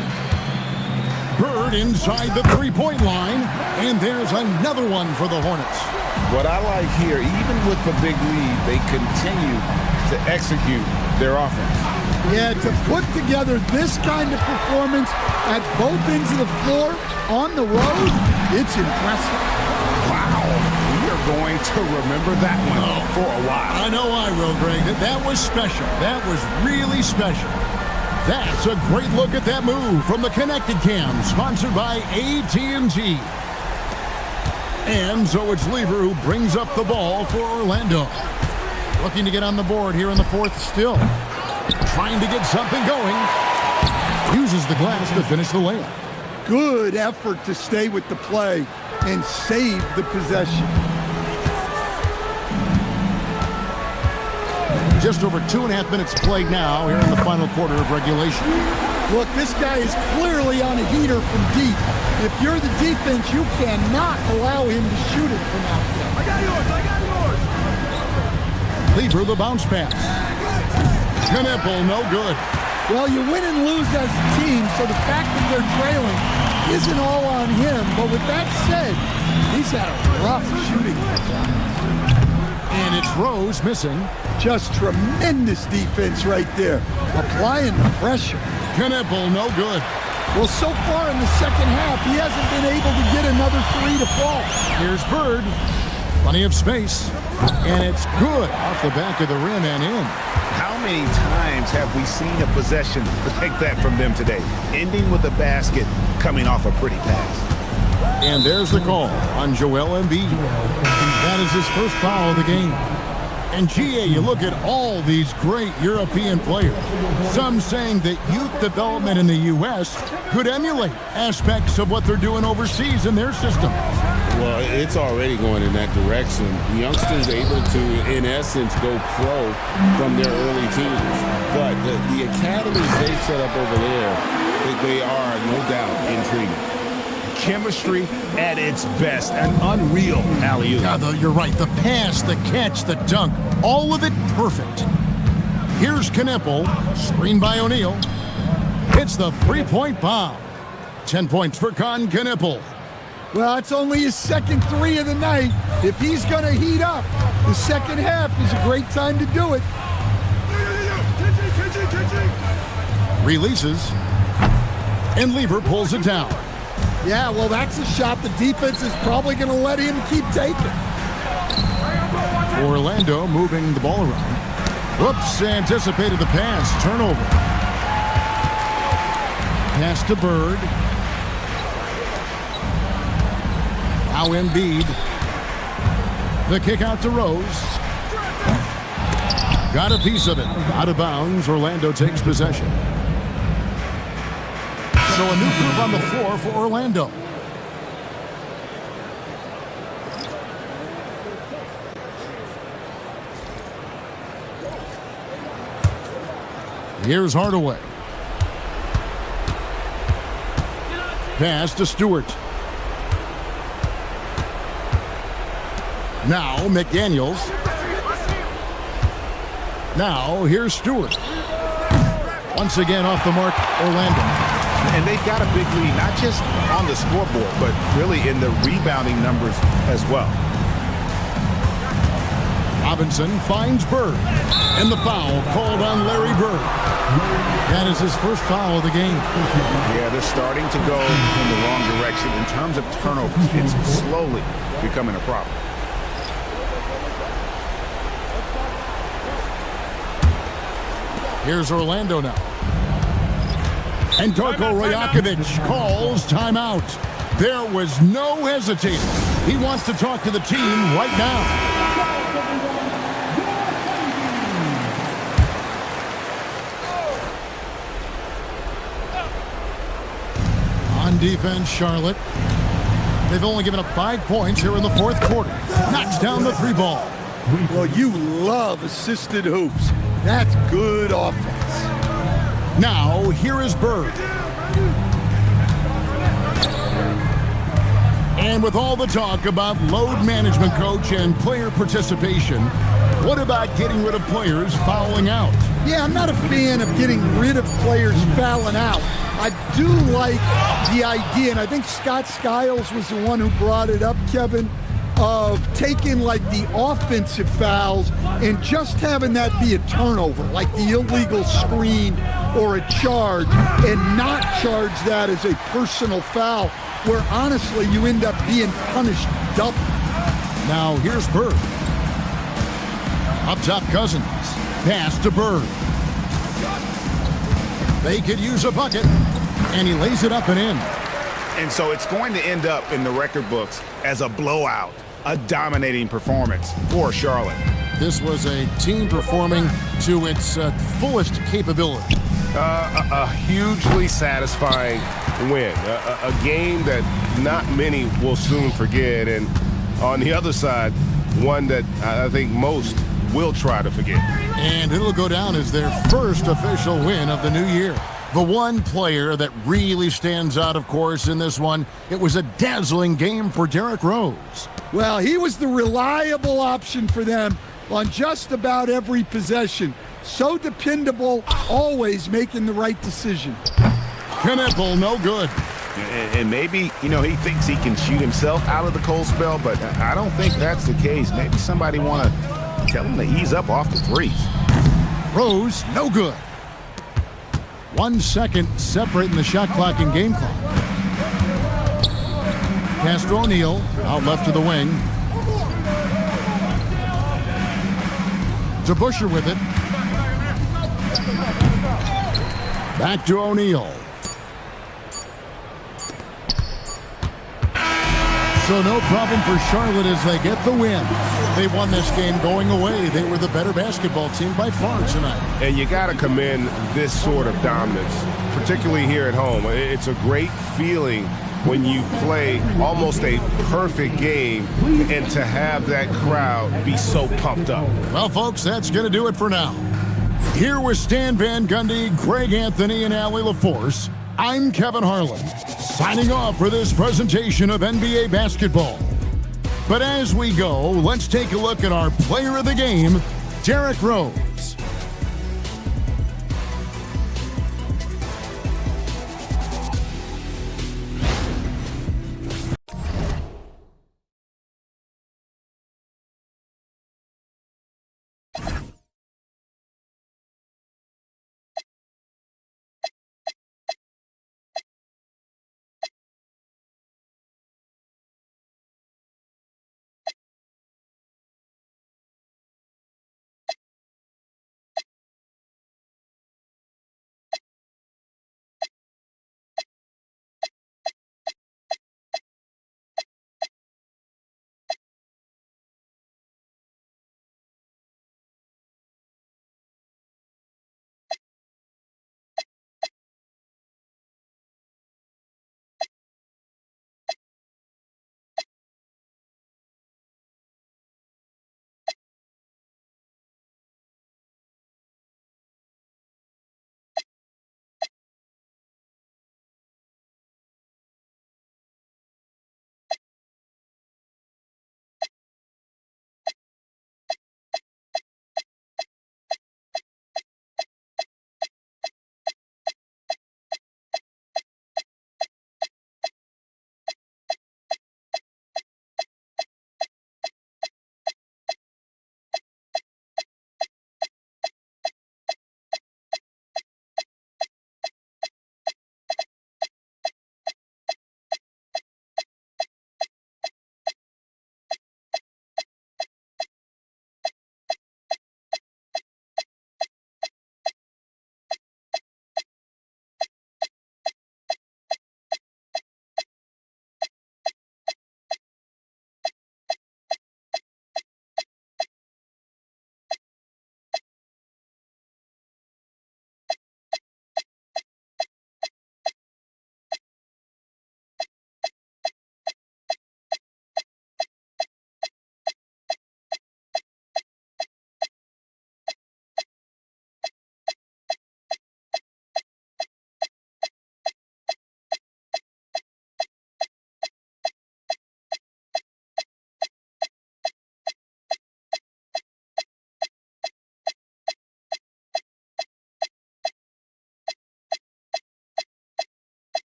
Bird inside the three-point line, and there's another one for the Hornets. What I like here, even with the big lead, they continue to execute their offense. Yeah, to put together this kind of performance at both ends of the floor on the road, it's impressive. Wow, we are going to remember that one for a while. I know I will, Greg. That was special. That was really special. That's a great look at that move from the Connected Cam, sponsored by AT&T. And so it's Lever who brings up the ball for Orlando. Looking to get on the board here in the 4th still. Trying to get something going. Uses the glass to finish the layup. Good effort to stay with the play and save the possession. Just over 2.5 minutes played now here in the final quarter of regulation. Look, this guy is clearly on a heater from deep. If you're the defense, you cannot allow him to shoot it from out there. I got yours. Lever the bounce pass. Knippel, no good. Well, you win and lose as a team, so the fact that they're trailing isn't all on him. But with that said, he's had a rough shooting performance. And it's Rose missing. Just tremendous defense right there. Applying the pressure. Knippel, no good. Well, so far in the second half, he hasn't been able to get another 3 to fall. Here's Bird. Plenty of space. And it's good off the back of the rim and in. How many times have we seen a possession like that from them today? Ending with a basket, coming off a pretty pass. And there's the call on Joel Embiid. That is his first foul of the game. And GA, you look at all these great European players. Some saying that youth development in the U.S. could emulate aspects of what they're doing overseas in their system. Well, it's already going in that direction. Youngsters able to, in essence, go pro from their early teens. But the academies they've set up over there, they are, no doubt, intriguing. Chemistry at its best. An unreal alley-oop. Yeah, you're right. The pass, the catch, the dunk, all of it perfect. Here's Knippel, screened by O'Neal. Hits the three-point bomb. 10 points for Knippel. Well, it's only his second 3 of the night. If he's going to heat up, the second half is a great time to do it. Releases. And Lever pulls it down. Yeah, well, that's a shot the defense is probably going to let him keep taking. Orlando moving the ball around. Whoops, anticipated the pass. Turnover. Pass to Bird. Now Embiid. The kick out to Rose. Got a piece of it. Out of bounds. Orlando takes possession. So a new group on the floor for Orlando. Here's Hardaway. Pass to Stewart. Now McDaniels. Now here's Stewart. Once again off the mark, Orlando. And they've got a big lead, not just on the scoreboard, but really in the rebounding numbers as well. Robinson finds Bird, and the foul called on Larry Bird. That is his first foul of the game. Yeah, they're starting to go in the wrong direction in terms of turnovers. It's slowly becoming a problem. Here's Orlando now. And Darko Rajakovic calls timeout. There was no hesitating. He wants to talk to the team right now. On defense, Charlotte. They've only given up 5 points here in the fourth quarter. Knocks down the 3 ball. Well, you love assisted hoops. That's good offense. Now, here is Bird. And with all the talk about load management, coach, and player participation, what about getting rid of players fouling out? Yeah, I'm not a fan of getting rid of players fouling out. I do like the idea, and I think Scott Skiles was the one who brought it up, Kevin, of taking like the offensive fouls and just having that be a turnover, like the illegal screen or a charge, and not charge that as a personal foul, where honestly you end up being punished double. Now here's Bird. Up top, Cousins. Pass to Bird. They could use a bucket, and he lays it up and in. And so it's going to end up in the record books as a blowout, a dominating performance for Charlotte. This was a team performing to its fullest capability. A hugely satisfying win, a game that not many will soon forget, and on the other side, one that I think most will try to forget. And it'll go down as their first official win of the new year. The one player that really stands out, of course, in this one, it was a dazzling game for Derrick Rose. Well, he was the reliable option for them on just about every possession. So dependable, always making the right decision. Knipple, no good. And maybe, he thinks he can shoot himself out of the cold spell, but I don't think that's the case. Maybe somebody want to tell him to ease up off the threes. Rose, no good. 1 second separating the shot clock and game clock. Pass to O'Neal, out left to the wing. To Busher with it. Back to O'Neal. So no problem for Charlotte as they get the win. They won this game going away. They were the better basketball team by far tonight. And you got to commend this sort of dominance, particularly here at home. It's a great feeling when you play almost a perfect game and to have that crowd be so pumped up. Well, folks, that's going to do it for now. Here with Stan Van Gundy, Greg Anthony, and Allie LaForce, I'm Kevin Harlan, signing off for this presentation of NBA basketball. But as we go, let's take a look at our player of the game, Derrick Rose.